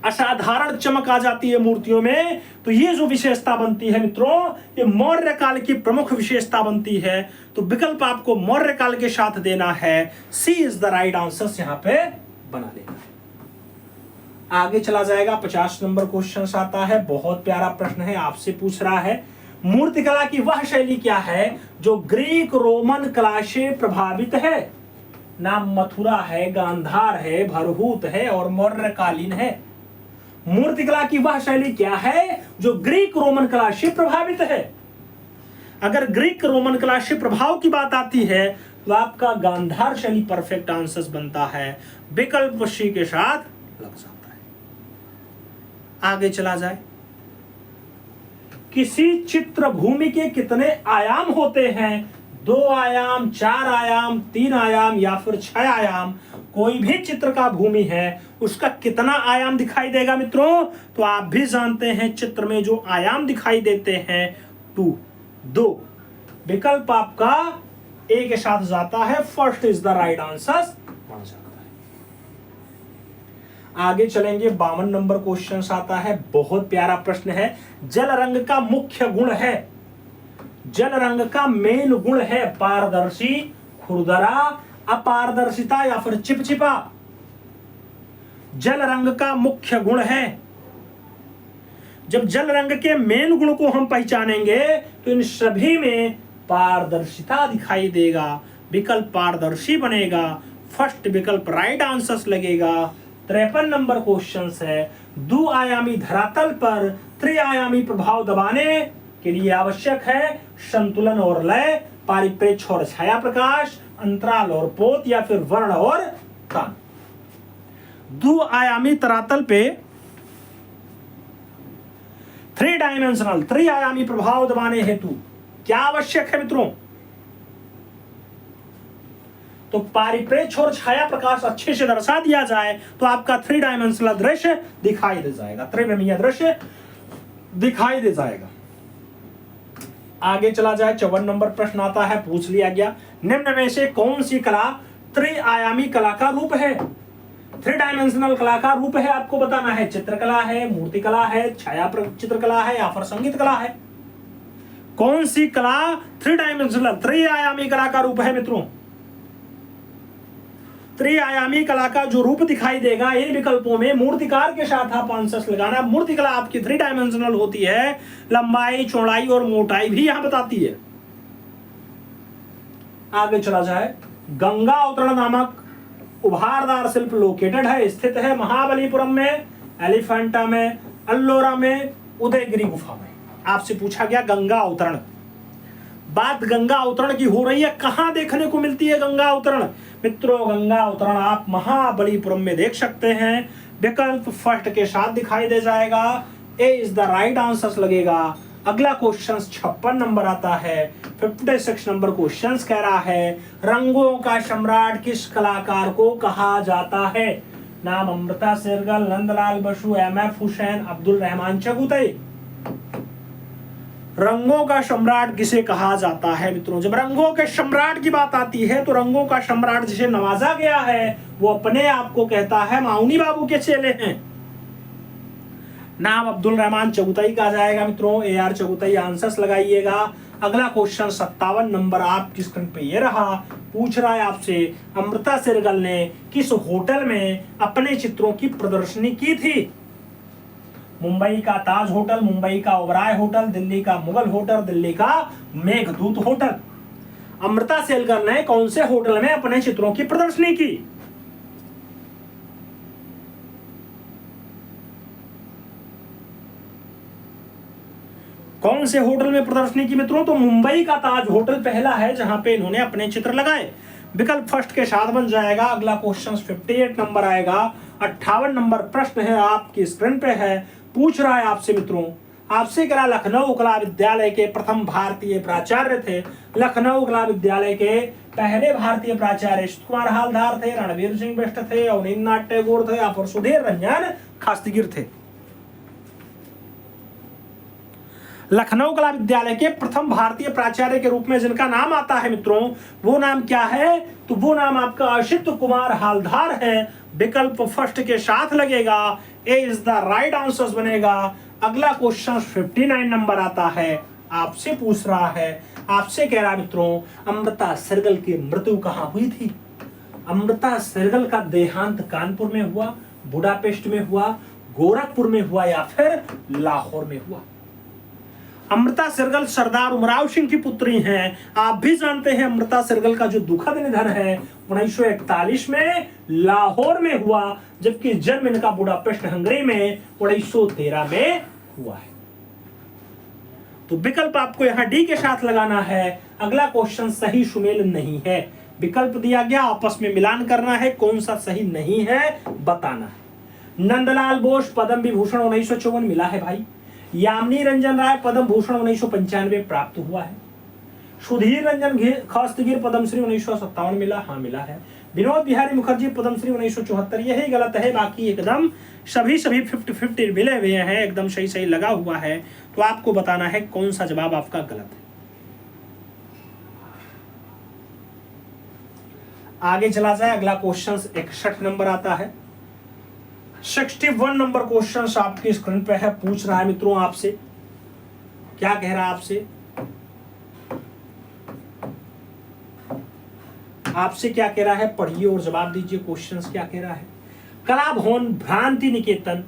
असाधारण चमक आ जाती है मूर्तियों में। तो ये जो विशेषता बनती है मित्रों, ये मौर्य काल की प्रमुख विशेषता बनती है। तो विकल्प आपको मौर्य काल के साथ देना है। सी इज द राइट आंसर यहां पे बना लेना है। आगे चला जाएगा। 50 नंबर क्वेश्चन आता है, बहुत प्यारा प्रश्न है, आपसे पूछ रहा है, मूर्तिकला की वह शैली क्या है जो ग्रीक रोमन कला से प्रभावित है? नाम मथुरा है, गांधार है, भरहूत है और मौर्यकालीन है। मूर्तिकला की वह शैली क्या है जो ग्रीक रोमन कला से प्रभावित है? अगर ग्रीक रोमन कला से प्रभाव की बात आती है तो आपका गांधार शैली परफेक्ट आंसर बनता है। विकल्प सी के साथ लग जाता है। आगे चला जाए। किसी चित्र भूमि के कितने आयाम होते हैं? 2 आयाम, 4 आयाम, 3 आयाम या फिर 6 आयाम? कोई भी चित्र का भूमि है उसका कितना आयाम दिखाई देगा मित्रों? तो आप भी जानते हैं चित्र में जो आयाम दिखाई देते हैं 2। विकल्प आपका ए के साथ जाता है। First is the right answer बन जाता है। आगे चलेंगे। 52 नंबर क्वेश्चन आता है, बहुत प्यारा प्रश्न है। जल रंग का मुख्य गुण है, जल रंग का मेन गुण है पारदर्शी, खुरदरा, अपारदर्शिता या फिर चिपचिपा? जल रंग का मुख्य गुण है। जब जल रंग के मेन गुण को हम पहचानेंगे तो इन सभी में पारदर्शिता दिखाई देगा। विकल्प पारदर्शी बनेगा। फर्स्ट विकल्प राइट आंसर लगेगा। 53 नंबर क्वेश्चन है, द्विआयामी धरातल पर त्रिआयामी प्रभाव दबाने के लिए आवश्यक है संतुलन और लय, परिप्रेक्ष्य और छाया प्रकाश, अंतराल और पोत, या फिर वर्ण और तान। द्विआयामी तरातल पे थ्री डायमेंशनल त्रिआयामी प्रभाव दबाने हेतु क्या आवश्यक है मित्रों? तो परिप्रेक्ष्य और छाया प्रकाश अच्छे से दर्शा दिया जाए तो आपका थ्री डायमेंशनल दृश्य दिखाई दे जाएगा, त्रिविमीय दृश्य दिखाई दे जाएगा। आगे चला जाए, 54 नंबर प्रश्न आता है, पूछ लिया गया निम्न में से कौन सी कला त्रिआयामी कला का रूप है? थ्री डायमेंशनल कला का रूप है, आपको बताना है। चित्रकला है, मूर्तिकला है, छाया चित्रकला है, या फिर संगीत कला है। कौन सी कला थ्री डायमेंशनल त्रिआयामी कला का रूप है मित्रों? त्रिआयामी कला का जो रूप दिखाई देगा इन विकल्पों में मूर्तिकार के साथ आप आंसर्स लगाना। मूर्तिकला आपकी थ्री डायमेंशनल होती है, लंबाई, चौड़ाई और मोटाई भी यहां बताती है। आगे चला जाए, गंगा अवतरण नामक उभारदार शिल्प लोकेटेड है, स्थित है महाबलीपुरम में, एलिफेंटा में, अल्लोरा में, उदयगिरी गुफा में। आपसे पूछा गया गंगा अवतरण, बात गंगा अवतरण की हो रही है, कहां देखने को मिलती है गंगा अवतरण? मित्रों गंगा अवतरण आप महाबलीपुरम में देख सकते हैं। विकल्प फर्स्ट के साथ दिखाई दे जाएगा, ए इज द राइट आंसर लगेगा। अगला क्वेश्चन 56 नंबर आता है, 56 नंबर क्वेश्चन कह रहा है रंगों का सम्राट किस कलाकार को कहा जाता है? नाम अमृता शेरगिल, नंदलाल बसु, एम.एफ. हुसैन, अब्दुल रहमान चगुतई। रंगों का सम्राट किसे कहा जाता है मित्रों? जब रंगों के सम्राट की बात आती है तो रंगों का सम्राट जिसे नवाजा गया है वो अपने आप को कहता है माउनी बाबू के चेले हैं। नाम अब्दुल रहमान चगुतई का जाएगा मित्रों, ए.आर. चगुतई आंसर्स लगाइएगा। अगला क्वेश्चन 57 नंबर आपकी स्क्रीन पे ये रहा, पूछ रहा है आपसे अमृता शेरगिल ने किस होटल में अपने चित्रों की प्रदर्शनी की थी? मुंबई का ताज होटल, मुंबई का ओबराय होटल, दिल्ली का मुगल होटल, दिल्ली का मेघदूत होटल। अमृता शेरगिल ने कौन से होटल में अपने चित्रों की प्रदर्शनी की? कौन से होटल में प्रदर्शनी की मित्रों? तो मुंबई का ताज होटल पहला है जहां पे इन्होंने अपने चित्र लगाए। विकल्प फर्स्ट के साथ बन जाएगा। अगला क्वेश्चन 58 नंबर आएगा, 58 नंबर प्रश्न है आपकी स्क्रीन पे है, पूछ रहा है आपसे मित्रों, आपसे कला लखनऊ कला विद्यालय के प्रथम भारतीय प्राचार्य थे। लखनऊ कला विद्यालय के पहले भारतीय प्राचार्य कुमार हालदार थे, रणवीर सिंह बिष्ट थे, अवनींद्रनाथ टैगोर थे, या फिर सुधीर रंजन खास्तीगिर थे। लखनऊ कला विद्यालय के प्रथम भारतीय प्राचार्य के रूप में जिनका नाम आता है मित्रों, वो नाम क्या है? तो वो नाम आपका अशित कुमार हालदार है। विकल्प फर्स्ट के साथ लगेगा, ए इज द राइट आंसर बनेगा। अगला क्वेश्चन 59 नंबर आता है, आपसे पूछ रहा है, आपसे कह रहा मित्रों अमृता शेरगिल की मृत्यु कहां हुई थी? अमृता शेरगिल का देहांत कानपुर में हुआ, बुडापेस्ट में हुआ, गोरखपुर में हुआ, या फिर लाहौर में हुआ? अमृता शेरगिल सरदार उमराव सिंह की पुत्री हैं। आप भी जानते हैं अमृता शेरगिल का जो दुखद निधन है 1941 में लाहौर में हुआ, जबकि जन्म इनका बुडापेस्ट हंगरी में 1913 में हुआ है। तो विकल्प आपको यहां डी के साथ लगाना है। अगला क्वेश्चन सही सुमेल नहीं है, विकल्प दिया गया, आपस में मिलान करना है, कौन सा सही नहीं है बताना है। नंदलाल बोस पद्म विभूषण 1954 मिला है भाई। यामिनी रंजन राय पद्म भूषण 1995 प्राप्त हुआ है। सुधीर रंजन खास्तीगिर पद्मश्री 1957 मिला, हाँ मिला है। विनोद बिहारी मुखर्जी पद्मश्री 1974, यही गलत है, बाकी एकदम सभी 50-50 मिले हुए हैं, एकदम सही सही लगा हुआ है। तो आपको बताना है कौन सा जवाब आपका गलत है। आगे चला जाए, अगला क्वेश्चन 61 नंबर आता है। 61 नंबर क्वेश्चन आपकी स्क्रीन पे है, पूछ रहा है मित्रों आपसे, क्या कह रहा है आपसे? आपसे क्या कह रहा है, पढ़िए और जवाब दीजिए। क्वेश्चंस क्या कह रहा है? कला भवन भ्रांति निकेतन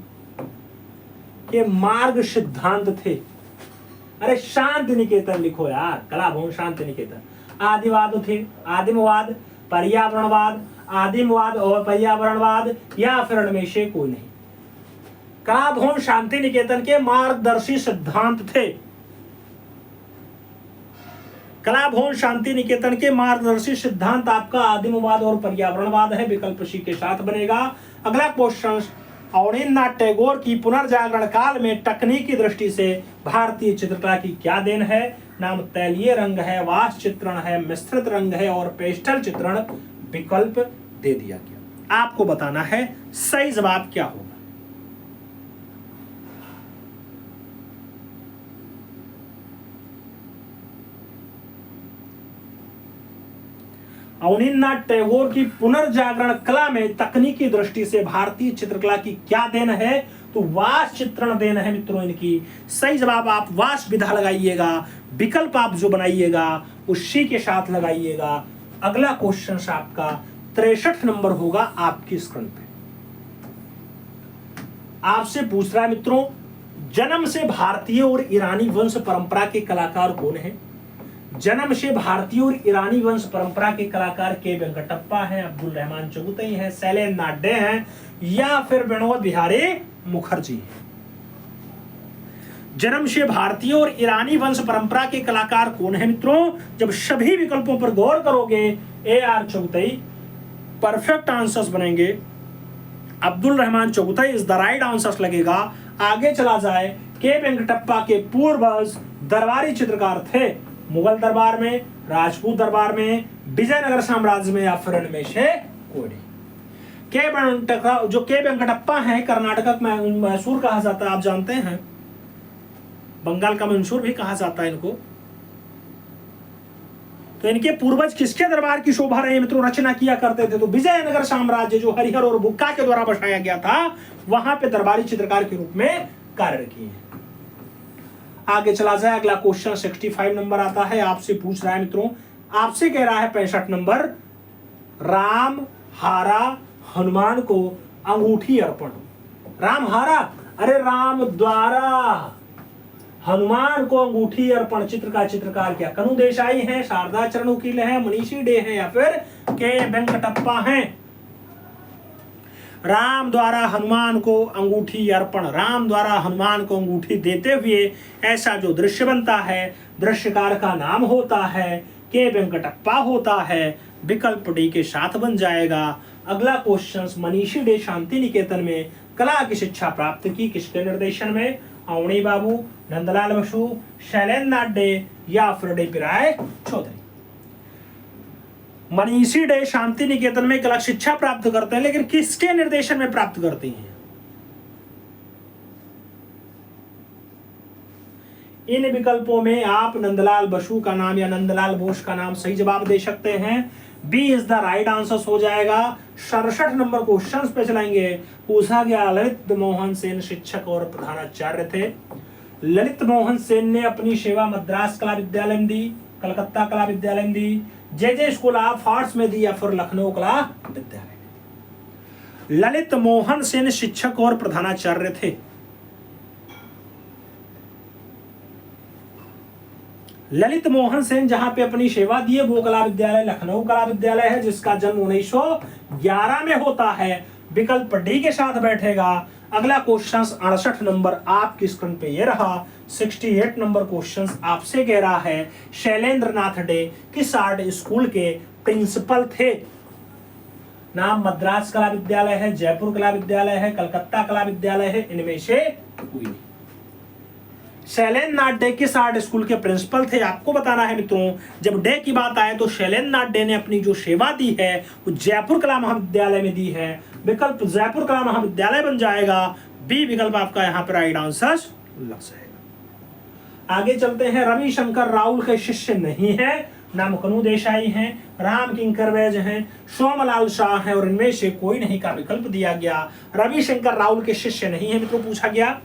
के मार्ग सिद्धांत थे। अरे शांति निकेतन लिखो यार, कला भवन शांति निकेतन। आदिवाद थे, आदिमवाद, पर्यावरणवाद, आदिमवाद और पर्यावरणवाद, या फिर इनमें से कोई नहीं। कलाभवन शांति निकेतन के मार्गदर्शी सिद्धांत थे। कलाभवन शांति निकेतन के मार्गदर्शी सिद्धांत आपका आदिमवाद और पर्यावरणवाद है, विकल्प सी के साथ बनेगा। अगला क्वेश्चन, अवनींद्रनाथ टैगोर की पुनर्जागरण काल में तकनीकी दृष्टि से भारतीय चित्रकला की क्या देन है? नाम तैलीय रंग है, वास चित्रण है, मिश्रित रंग है और पेस्टल चित्रण। विकल्प दे दिया गया, आपको बताना है सही जवाब क्या होगा। अवनींद्रनाथ टैगोर की पुनर्जागरण कला में तकनीकी दृष्टि से भारतीय चित्रकला की क्या देन है? तो वास चित्रण देन है मित्रों इनकी। सही जवाब आप वास विधा लगाइएगा, विकल्प आप जो बनाइएगा उसी के साथ लगाइएगा। अगला क्वेश्चन आपका 63 नंबर होगा आपकी स्क्रीन पे। आपसे पूछ रहा है मित्रों, जन्म से भारतीय और ईरानी वंश परंपरा के कलाकार कौन है? जन्म से भारतीय और ईरानी वंश परंपरा के कलाकार के वेंकटप्पा हैं, अब्दुल रहमान चौगुतई हैं, शैलेंद्र नाडे हैं या फिर विनोद बिहारी मुखर्जी हैं। जन्म से भारतीय और ईरानी वंश परंपरा के कलाकार कौन है मित्रों? जब सभी विकल्पों पर गौर करोगे AR चौगुतई परफेक्ट आंसर्स बनेंगे, अब्दुल रहमान चौगुतई इज द राइट आंसर्स लगेगा। आगे चला जाए, के वेंकटप्पा के पूर्वज दरबारी चित्रकार थे, मुगल दरबार में, राजपूत दरबार में, विजयनगर साम्राज्य में या फिर इनमें से कोई नहीं। जो के वेंकटप्पा है कर्नाटक में मैसूर कहा जाता है, आप जानते हैं, बंगाल का मैसूर भी कहा जाता है इनको। तो इनके पूर्वज किसके दरबार की शोभा रहे मित्रों रचना किया करते थे? तो विजयनगर साम्राज्य जो हरिहर और बुक्का के द्वारा बसाया गया था, वहां पे दरबारी चित्रकार के रूप में कार्य किए। आगे चला जाए, अगला क्वेश्चन 65 नंबर आता है, आपसे पूछ रहा है मित्रों, आपसे कह रहा है 65 नंबर, राम हारा हनुमान को अंगूठी अर्पण। राम हारा, अरे राम द्वारा हनुमान को अंगूठी अर्पण। चित्र का चित्रकार क्या कनु देसाई हैं, शारदा चरण उकील है, मनीषी डे है या फिर के वेंकटप्पा हैं? राम द्वारा हनुमान को अंगूठी अर्पण। राम द्वारा हनुमान को अंगूठी देते हुए ऐसा जो दृश्य बनता है, दृश्यकार का नाम होता है के वेंकटप्पा होता है। विकल्प डी के साथ बन जाएगा। अगला क्वेश्चन, मनीषी डे शांति निकेतन में कला की शिक्षा प्राप्त की किसके निर्देशन में? अवनी बाबू, नंदलाल बसु, शैलेंद्र नाथ डे या फिर डी राय चौधरी। मनीषी डे शांति निकेतन में कला शिक्षा प्राप्त करते हैं, लेकिन किसके निर्देशन में प्राप्त करती हैं? इन विकल्पों में आप नंदलाल बसु का नाम या नंदलाल बोस का नाम सही जवाब दे सकते हैं। B is the right answer हो जाएगा। 67 नंबर क्वेश्चन पे चलाएंगे। पूछा गया, ललित मोहन सेन शिक्षक और प्रधानाचार्य थे। ललित मोहन सेन ने अपनी सेवा मद्रास कला विद्यालय में दी, कलकत्ता कला विद्यालय में दी, जे स्कूल ऑफ आर्ट्स में दी या फिर लखनऊ कला विद्यालय। ललित मोहन सेन शिक्षक और प्रधानाचार्य थे। ललित मोहन सेन जहां पे अपनी सेवा दी है वो कला विद्यालय लखनऊ कला विद्यालय है, जिसका जन्म 1911 में होता है। विकल्प डी के साथ बैठेगा। अगला क्वेश्चन 68 नंबर आपकी स्क्रीन पे ये रहा। 68 नंबर क्वेश्चन आपसे कह रहा है, शैलेंद्र नाथ डे किस आर्ट स्कूल के प्रिंसिपल थे? नाम मद्रास कला विद्यालय है, जयपुर कला विद्यालय है, कलकत्ता कला विद्यालय है, इनमें से कोई नहीं। शैलेंद्र नाथ डे किस आर्ट स्कूल के प्रिंसिपल थे? आपको बताना है मित्रों। जब डे की बात आए तो शैलेंद्र नाथ डे ने अपनी जो सेवा दी है वो जयपुर कला महाविद्यालय में दी है। विकल्प जयपुर कला महाविद्यालय बन जाएगा। बी विकल्प आपका यहाँ पर राइट आंसर लग जाएगा। आगे चलते हैं। रविशंकर राउल के शिष्य नहीं है। नाम कनु देसाई हैं, राम किंकर वैज हैं, सोमलाल शाह हैं और इनमें से कोई नहीं का विकल्प दिया गया। रविशंकर राउल के शिष्य नहीं है मित्रों पूछा गया।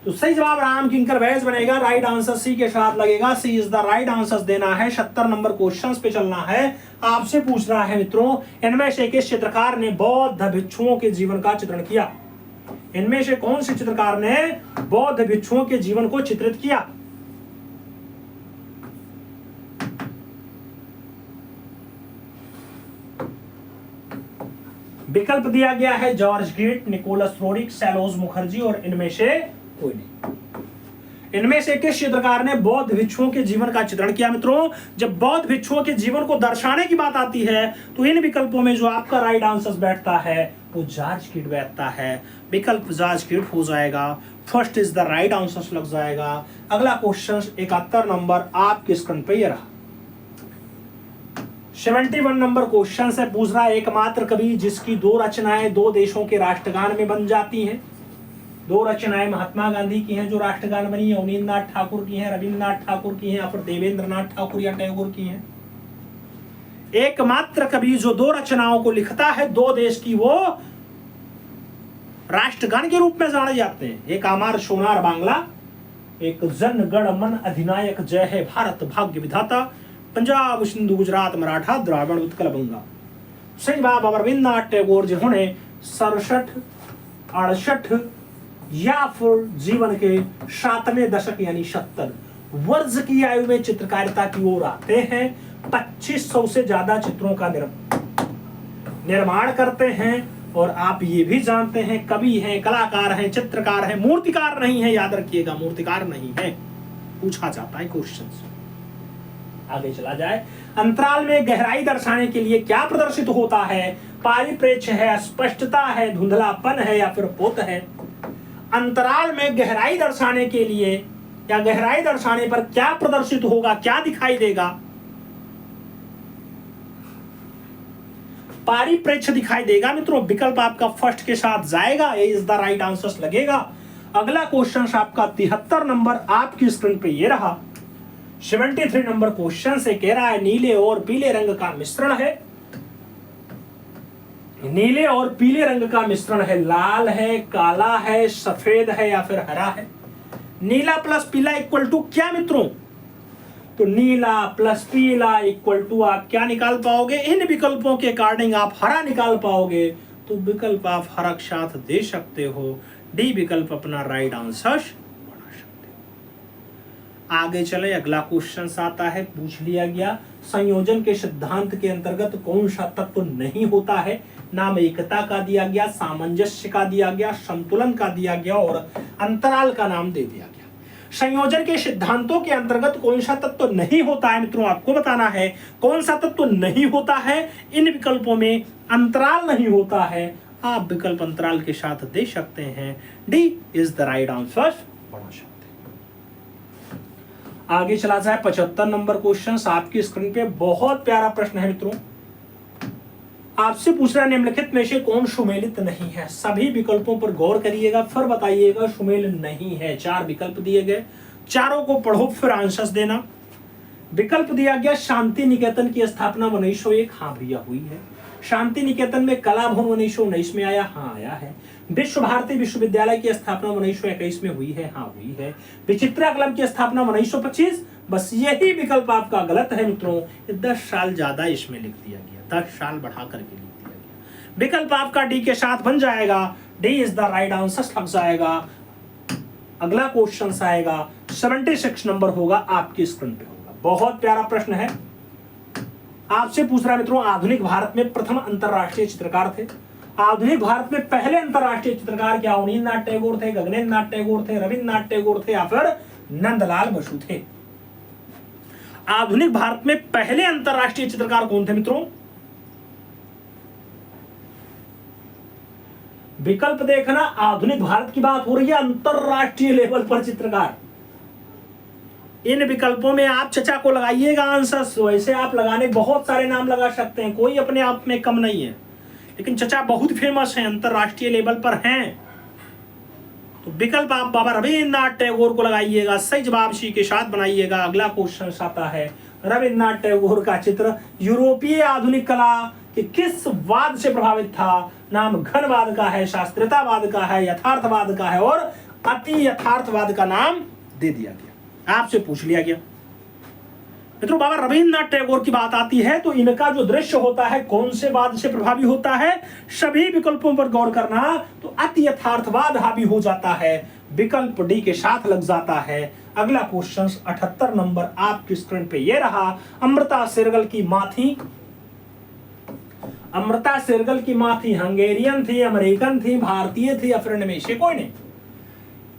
तो सही जवाब राम किंकर वैज बनेगा। राइट आंसर सी के साथ लगेगा। सी इज द राइट आंसर देना है। 70 नंबर क्वेश्चंस पे चलना है। आपसे पूछ रहा है मित्रों, इनमें से किस चित्रकार ने बौद्ध भिक्षुओं के जीवन का चित्रण किया? इनमें से कौन से चित्रकार ने बौद्ध भिक्षुओं के जीवन को चित्रित किया? विकल्प दिया गया है जॉर्ज गेट, निकोलस रोरिक, सैलोज मुखर्जी और इनमें से कोई नहीं। इनमें से किस चित्रकार ने बौद्ध भिक्षुओं के जीवन का चित्रण किया? मित्रों, जब बौद्ध भिक्षुओं के जीवन को दर्शाने की बात आती है तो इन विकल्पों में जो आपका राइट आंसर बैठता है वो जॉर्ज गेट बैठता है। विकल्प जॉर्ज गेट हो जाएगा। First is the right answer लग जाएगा। अगला क्वेश्चन 71 नंबर आपके स्क्रीन पे ये रहा। 71 नंबर क्वेश्चन से पूछ रहा है एकमात्र कवि जिसकी दो रचनाएं दो देशों के राष्ट्रगान में बन जाती हैं। दो रचनाएं महात्मा गांधी की हैं जो राष्ट्रगान बनी है, अवनींद्रनाथ ठाकुर की हैं, रविन्द्रनाथ ठाकुर की हैं या फिर देवेंद्रनाथ ठाकुर या टैगोर की हैं। एकमात्र कवि जो दो रचनाओं को लिखता है दो देश की, वो राष्ट्रगान के रूप में जाने जाते हैं। एक आमार सोनार बांग्ला, एक जन गण मन अधिनायक जय है भारत भाग्य विधाता, पंजाब सिंधु गुजरात मराठा द्राविड़ उत्कल बंगा। सही बाबा रविन्द्रनाथ टैगोर जिन्होंने 67, 68 या फिर जीवन के 7वें दशक यानी 70 वर्ष की आयु में चित्रकारिता की ओर आते हैं। 2500 से ज्यादा चित्रों का निर्माण करते हैं। और आप ये भी जानते हैं कवि हैं, कलाकार हैं, चित्रकार हैं, मूर्तिकार नहीं है। याद रखिएगा मूर्तिकार नहीं है, पूछा जाता है क्वेश्चन। आगे चला जाए। अंतराल में गहराई दर्शाने के लिए क्या प्रदर्शित होता है? पारिप्रेक्ष्य है, स्पष्टता है, धुंधलापन है या फिर पोत है? अंतराल में गहराई दर्शाने के लिए या गहराई दर्शाने पर क्या प्रदर्शित होगा, क्या दिखाई देगा? पारिप्रेक्ष्य दिखाई देगा मित्रों। विकल्प आपका फर्स्ट के साथ जाएगा, ए इज द राइट आंसर लगेगा। अगला क्वेश्चन आपका 73 नंबर आपकी स्क्रीन पे ये रहा। 73 नंबर क्वेश्चन से कह रहा है नीले और पीले रंग का मिश्रण है। नीले और पीले रंग का मिश्रण है, लाल है, काला है, सफेद है या फिर हरा है। नीला प्लस पीला इक्वल टू क्या मित्रों? तो नीला प्लस पीला इक्वल टू आप क्या निकाल पाओगे? इन विकल्पों के अकॉर्डिंग आप हरा निकाल पाओगे। तो विकल्प आप हरा के साथ दे सकते हो। डी विकल्प अपना राइट आंसर बना सकते हो। आगे चले, अगला क्वेश्चन आता है, पूछ लिया गया संयोजन के सिद्धांत के अंतर्गत कौन सा तत्व नहीं होता है? नाम एकता का दिया गया, सामंजस्य का दिया गया, संतुलन का दिया गया और अंतराल का नाम दे दिया गया। संयोजन के सिद्धांतों के अंतर्गत कौन सा तत्व नहीं होता है मित्रों? आपको बताना है कौन सा तत्व नहीं होता है। इन विकल्पों में अंतराल नहीं होता है। आप विकल्प अंतराल के साथ दे सकते हैं। D is the right answer बना सकते हैं। आगे चला जाए 75 नंबर क्वेश्चन आपकी स्क्रीन पे। बहुत प्यारा प्रश्न है मित्रों। आपसे पूछ रहा है निम्नलिखित में से कौन सुमेलित नहीं है? सभी विकल्पों पर गौर करिएगा, फिर बताइएगा सुमेल नहीं है। 4 विकल्प दिए गए, चारों को पढ़ो फिर आंसर्स देना। विकल्प दिया गया शांति निकेतन की स्थापना 1901, हाँ भैया हुई है। शांति निकेतन में कला भवन 1919 में आया, हाँ आया है। विश्व भारती विश्वविद्यालय की स्थापना 1921 में हुई है, हाँ हुई है। विचित्रा क्लब की स्थापना 1925, बस यही विकल्प आपका गलत है मित्रों। 10 साल ज्यादा इसमें लिख दिया गया, 10 साल बढ़ा करके लिख दिया गया। विकल्प आपका डी के साथ बन जाएगा। D is the right answer लग जाएगा। अगला क्वेश्चन आएगा 76 नंबर होगा, आपकी स्क्रीन पे होगा। बहुत प्यारा प्रश्न है। आपसे पूछ रहा मित्रों आधुनिक भारत में प्रथम अंतरराष्ट्रीय चित्रकार थे। आधुनिक भारत में पहले अंतरराष्ट्रीय चित्रकार क्या अवनींद्रनाथ टैगोर थे, गगनेंद्रनाथ टैगोर थे, रविन्द्रनाथ टैगोर थे या फिर नंदलाल बसु थे? आधुनिक भारत में पहले अंतरराष्ट्रीय चित्रकार कौन थे मित्रों? विकल्प देखना, आधुनिक भारत की बात हो रही है, अंतरराष्ट्रीय लेवल पर चित्रकार। इन विकल्पों में आप चचा को लगाइएगा आंसर। वैसे आप लगाने बहुत सारे नाम लगा सकते हैं, कोई अपने आप में कम नहीं है, लेकिन चचा बहुत फेमस हैं, अंतरराष्ट्रीय लेवल पर हैं। तो विकल्प आप बाबा रविन्द्रनाथ टैगोर को लगाइएगा। सही जवाब सी के साथ बनाइएगा। अगला क्वेश्चन आता है रविन्द्रनाथ टैगोर का चित्र यूरोपीय आधुनिक कला के किस वाद से प्रभावित था? नाम घनवाद का है, शास्त्रीयतावाद का है, यथार्थवाद का है और अति यथार्थवाद का नाम दे दिया गया। आपसे पूछ लिया गया मित्रों बाबा रविन्द्रनाथ टैगोर की बात आती है तो इनका जो दृश्य होता है कौन से वाद से प्रभावी होता है? सभी विकल्पों पर गौर करना। तो अति यथार्थवाद हावी हो जाता है। विकल्प डी के साथ लग जाता है। अगला क्वेश्चन 78 नंबर आपकी स्क्रीन पे ये रहा। अमृता शेरगिल की मां थी। अमृता शेरगिल की माँ थी हंगेरियन थी, अमेरिकन थी, भारतीय थी, या फिर इनमें से कोई नहीं।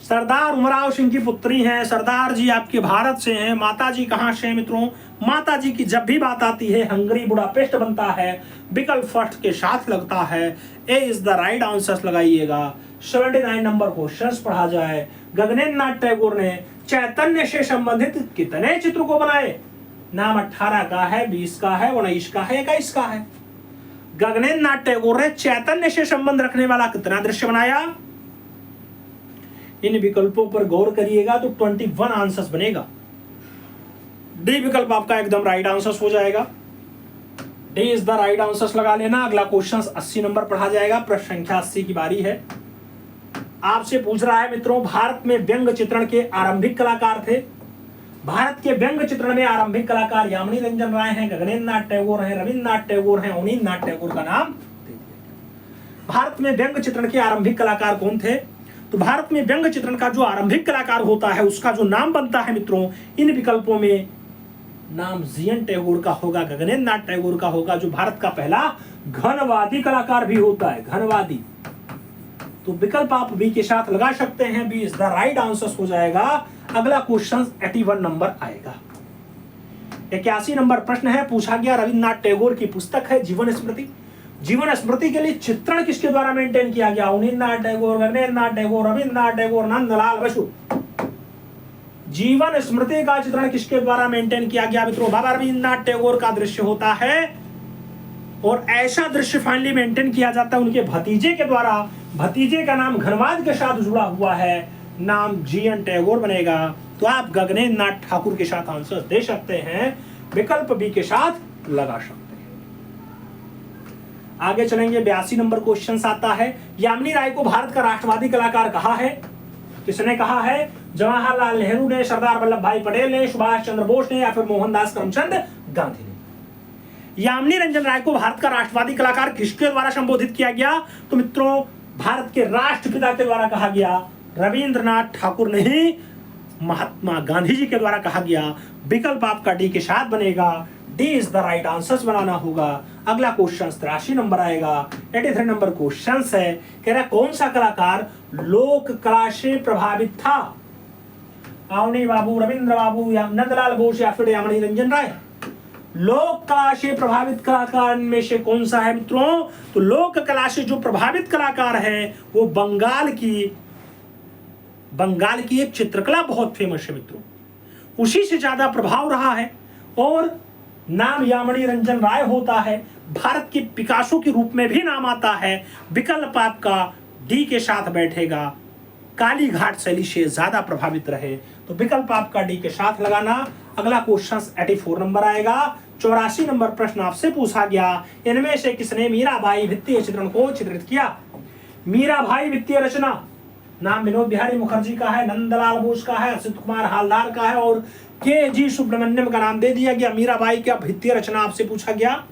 सरदार उमराव सिंह की पुत्री हैं। सरदार जी आपके भारत से हैं। माता जी कहाँ से हैं मित्रों? माता जी की जब भी बात आती है हंगरी बुडापेस्ट बनता है, विकल्प फर्स्ट के साथ लगता है। ए इज द राइट आंसर लगाइएगा। 79 नंबर क्वेश्चन पढ़ा जाए। गगनेन्द्र नाथ टैगोर ने चैतन्य से संबंधित कितने चित्र को बनाए? नाम 18 का है, 20 का है, 19 का है, 21 का है। गगनेन्द्र नाथ टैगोर ने चैतन्य से संबंध रखने वाला कितना दृश्य बनाया? इन विकल्पों पर गौर करिएगा तो 21 आंसर्स बनेगा। डी विकल्प आपका एकदम राइट आंसर हो जाएगा। D is the right answer लगा लेना। अगला क्वेश्चन 80 नंबर पढ़ा जाएगा। प्रश्न संख्या 80 की बारी है। आपसे पूछ रहा है मित्रों, भारत में व्यंग चित्रण के आरंभिक कलाकार थे। भारत के व्यंग चित्रण में आरंभिक कलाकार यामिनी रंजन राय हैं, गगनेन्द्र नाथ टैगोर हैं, रविन्द्रनाथ टैगोर हैं, अवनींद्र नाथ टैगोर का नाम। भारत में व्यंग चित्रण के आरंभिक कलाकार कौन थे? तो भारत में व्यंग चित्रण का जो आरंभिक कलाकार होता है उसका जो नाम बनता है मित्रों, इन विकल्पों में नाम जीएन टैगोर का होगा, गगनेन्द्र नाथ टैगोर का होगा, जो भारत का पहला घनवादी कलाकार भी होता है, घनवादी। तो विकल्प आप बी के साथ लगा सकते हैं। B is the right answer हो जाएगा। अगला क्वेश्चन 81 नंबर आएगा। 81 नंबर प्रश्न है, पूछा गया रविन्द्रनाथ टैगोर की पुस्तक है जीवन स्मृति। जीवन स्मृति के लिए चित्रण किसके द्वारा मेंटेन किया गया? अवनींद्रनाथ टैगोर, गगनेन्द्रनाथ टैगोर, रविन्द्रनाथ टैगोर, नंदलाल बसु। जीवन स्मृति का चित्रण किसके द्वारा मेंटेन किया गया मित्रों? बाबा रविन्द्रनाथ टैगोर का दृश्य होता है और ऐसा दृश्य फाइनली मेंटेन किया जाता है उनके भतीजे के द्वारा। भतीजे का नाम घनवाद के साथ जुड़ा हुआ है, नाम जीएन टैगोर बनेगा। तो आप गगनेन्द्र नाथ ठाकुर के साथ आंसर दे सकते हैं, विकल्प बी के साथ लगा सकते हैं। आगे चलेंगे। 82 नंबर क्वेश्चन आता है, यामिनी राय को भारत का राष्ट्रवादी कलाकार कहा है? किसने कहा है? जवाहरलाल नेहरू ने, सरदार वल्लभ भाई पटेल ने, सुभाष चंद्र बोस ने, या फिर मोहनदास करमचंद गांधी ने? यामिनी रंजन राय को भारत का राष्ट्रवादी कलाकार किसके द्वारा संबोधित किया गया? तो मित्रों, भारत के राष्ट्रपिता के द्वारा कहा गया। रविंद्रनाथ ठाकुर नहीं, महात्मा गांधी जी के द्वारा कहा गया। विकल्प आपका डी के साथ बनेगा। D is the right answer बनाना होगा। अगला क्वेश्चन 83 नंबर आएगा। 83 नंबर क्वेश्चन है, कह रहा कौन सा कलाकार लोक कला से प्रभावित था? अवनी बाबू, रविंद्र बाबू, या नंदलाल बोस, या फिर यामिनी रंजन राय? लोक कला से प्रभावित कलाकार में से कौन सा है मित्रों? तो लोक कला से जो प्रभावित कलाकार है वो बंगाल की एक चित्रकला बहुत फेमस है मित्रों, उसी से ज्यादा प्रभाव रहा है और नाम यामिनी रंजन राय होता है। भारत के पिकासो के रूप में भी नाम आता है। विकल्प आपका डी के साथ बैठेगा, काली घाट शैली से ज्यादा प्रभावित रहे। तो विकल्प आपका डी के साथ लगाना। अगला क्वेश्चन 84 नंबर आएगा। 84 नंबर प्रश्न आपसे पूछा गया, इनमें से किसने मीराबाई भित्तीय चित्रण को चित्रित किया? मीराबाई भित्तीय रचना नाम विनोद बिहारी मुखर्जी का है, नंदलाल बोस का है, असित कुमार हालदार का है और के जी सुब्रमण्यम का नाम दे दिया गया। मीराबाई का भित्तीय रचना आपसे पूछा गया।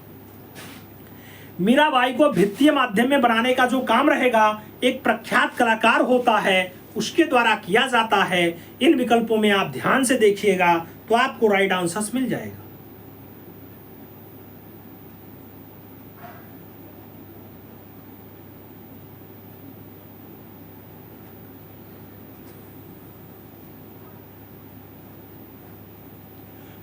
मीराबाई को भित्तीय माध्यम में बनाने का जो काम रहेगा एक प्रख्यात कलाकार होता है उसके द्वारा किया जाता है। इन विकल्पों में आप ध्यान से देखिएगा तो आपको राइट आंसर मिल जाएगा।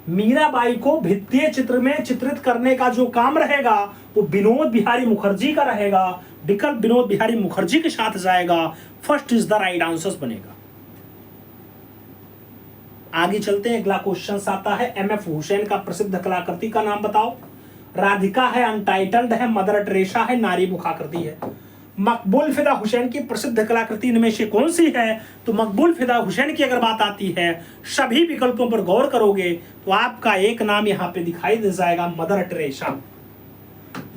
मीराबाई को भित्तीय चित्र में चित्रित करने का जो काम रहेगा वो विनोद बिहारी मुखर्जी का रहेगा। विकल्प विनोद बिहारी मुखर्जी के साथ जाएगा। First is the right answer बनेगा। आगे चलते हैं। अगला क्वेश्चन आता है, एमएफ हुसैन का प्रसिद्ध कलाकृति का नाम बताओ। राधिका है, अनटाइटल्ड है, मदर टेरेसा है, नारी मुखाकृति है। मकबूल फिदा हुसैन की प्रसिद्ध कलाकृति इनमें से कौन सी है? तो मकबूल फिदा हुसैन की अगर बात आती है, सभी विकल्पों पर गौर करोगे तो आपका एक नाम यहाँ पे दिखाई दे जाएगा, मदर टेरेसा।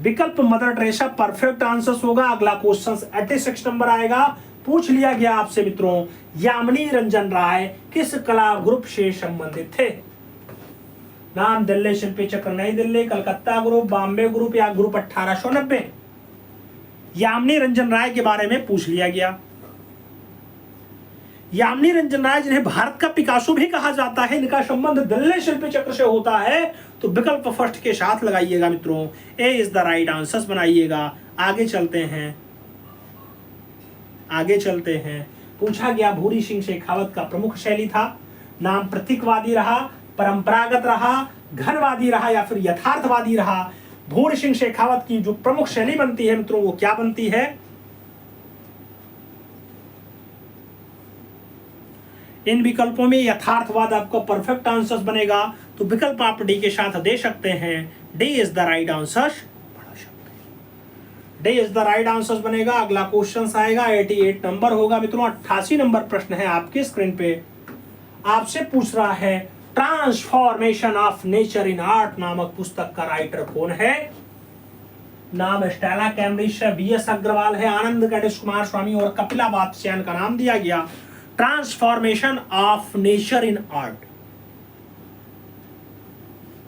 विकल्प मदर टेरेसा परफेक्ट आंसर होगा। अगला क्वेश्चन 86 नंबर आएगा। पूछ लिया गया आपसे मित्रों, यामिनी रंजन राय किस कला ग्रुप से संबंधित थे? नाम दिल्ली शिल्पी चक्र नई दिल्ली, कलकत्ता ग्रुप, बॉम्बे ग्रुप, या ग्रुप 1890। यामिनी रंजन राय के बारे में पूछ लिया गया। यामिनी रंजन राय, जिन्हें भारत का पिकासो भी कहा जाता है, इनका संबंध दिल्ली शिल्पी चक्र से होता है। तो विकल्प फर्स्ट के साथ लगाइएगा मित्रों, ए इज द राइट आंसर बनाइएगा। आगे चलते हैं, आगे चलते हैं। पूछा गया भूरी सिंह शेखावत का प्रमुख शैली था, नाम प्रतीकवादी रहा, परंपरागत रहा, घनवादी रहा या फिर यथार्थवादी रहा। भूरी सिंह शेखावत की जो प्रमुख शैली बनती है मित्रों, वो क्या बनती है? इन विकल्पों में यथार्थवाद आपका परफेक्ट आंसर बनेगा, तो विकल्प आप डी के साथ दे सकते हैं। D is the right answer, D is the right answer बनेगा। अगला क्वेश्चन आएगा, 88 नंबर होगा मित्रों। 88 नंबर प्रश्न है आपके स्क्रीन पे। आपसे पूछ रहा है transformation of nature in art नामक पुस्तक का राइटर कौन है? नाम स्टेला कैम्ब्रिज है, बीएस अग्रवाल है, आनंद गणेश कुमार स्वामी और कपिला वात्स्यायन का नाम दिया गया। Transformation of nature in art,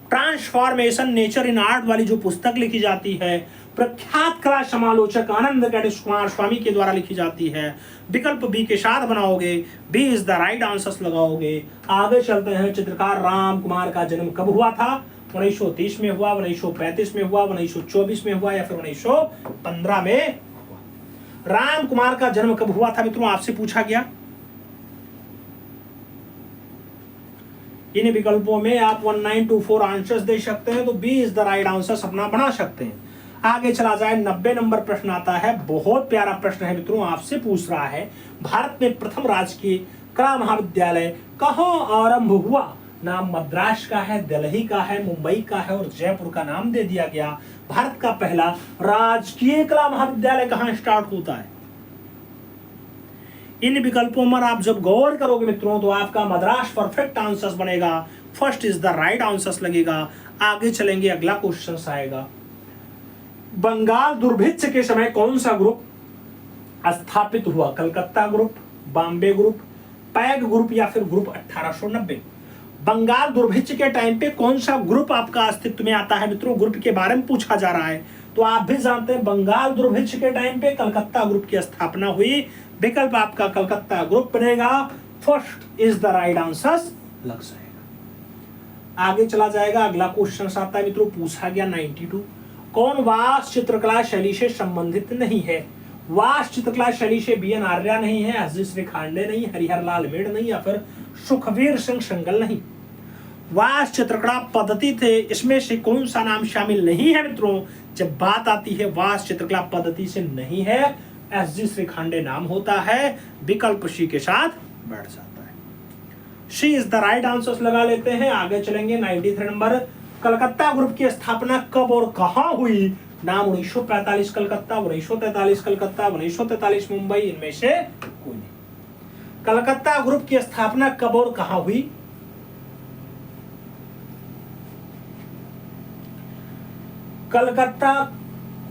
transformation nature in art वाली जो पुस्तक लिखी जाती है, प्रख्यात कला समालोचक आनंद गणेश कुमार स्वामी के द्वारा लिखी जाती है। विकल्प बी के साथ बनाओगे, B is the right answer लगाओगे। आगे चलते हैं। चित्रकार राम कुमार का जन्म कब हुआ था? 1930 में हुआ, 1935 में हुआ, 1924 में हुआ या फिर 1915 में? राम कुमार का जन्म कब हुआ था मित्रों, आपसे पूछा गया। इन विकल्पों में आप 1924 आंसर्स दे सकते हैं, तो B is the right answer अपना बना सकते हैं। आगे चला जाए, 90 नंबर प्रश्न आता है। बहुत प्यारा प्रश्न है मित्रों। आपसे पूछ रहा है भारत में प्रथम राजकीय कला महाविद्यालय कहाँ आरंभ हुआ? नाम मद्रास का है, दिल्ली का है, मुंबई का है और जयपुर का नाम दे दिया गया। भारत का पहला राजकीय कला महाविद्यालय कहाँ स्टार्ट होता है? इन विकल्पों पर आप जब गौर करोगे मित्रों, तो आपका मद्रास परफेक्ट आंसर बनेगा। First is the right answer लगेगा। आगे चलेंगे, अगला क्वेश्चन आएगा। बंगाल दुर्भिक्ष के समय कौन सा ग्रुप स्थापित हुआ? Calcutta group, Bombay group, peg group या फिर ग्रुप 1890? बंगाल दुर्भिक्ष के टाइम पे कौन सा ग्रुप आपका अस्तित्व में आता है मित्रों? ग्रुप के बारे में पूछा जा रहा है, तो आप भी जानते हैं बंगाल दुर्भिक्ष के टाइम पे कलकत्ता ग्रुप की स्थापना हुई। विकल्प आपका कलकत्ता ग्रुप बनेगा। First is the right answer लग जाएगा। आगे चला जाएगा, अगला क्वेश्चन आता है मित्रों। पूछा गया 92, कौन वास्तु चित्रकला शैली से संबंधित नहीं है? वास्तु चित्रकला शैली से बी एन आर्या नहीं है, अजीज श्री खांडे नहीं, हरिहर लाल मेड़ नहीं या फिर सुखवीर सिंह संगल नहीं। वास्तु चित्रकला पद्धति थे, इसमें से कौन सा नाम शामिल नहीं है मित्रों? जब बात आती है वास्तु चित्रकला पद्धति से नहीं है, एस.जी. श्री खांडे नाम होता है। विकल्प सी के साथ बैठ जाता है। सी इज द राइट आंसर लगा लेते हैं। आगे चलेंगे, 93 नंबर। कलकत्ता ग्रुप की स्थापना कब और कहां हुई? नाम 1945 कलकत्ता, 1943 कलकत्ता, 1943 मुंबई, इनमें से कोई नहीं। कलकत्ता ग्रुप की स्थापना कब और कहां हुई? कलकत्ता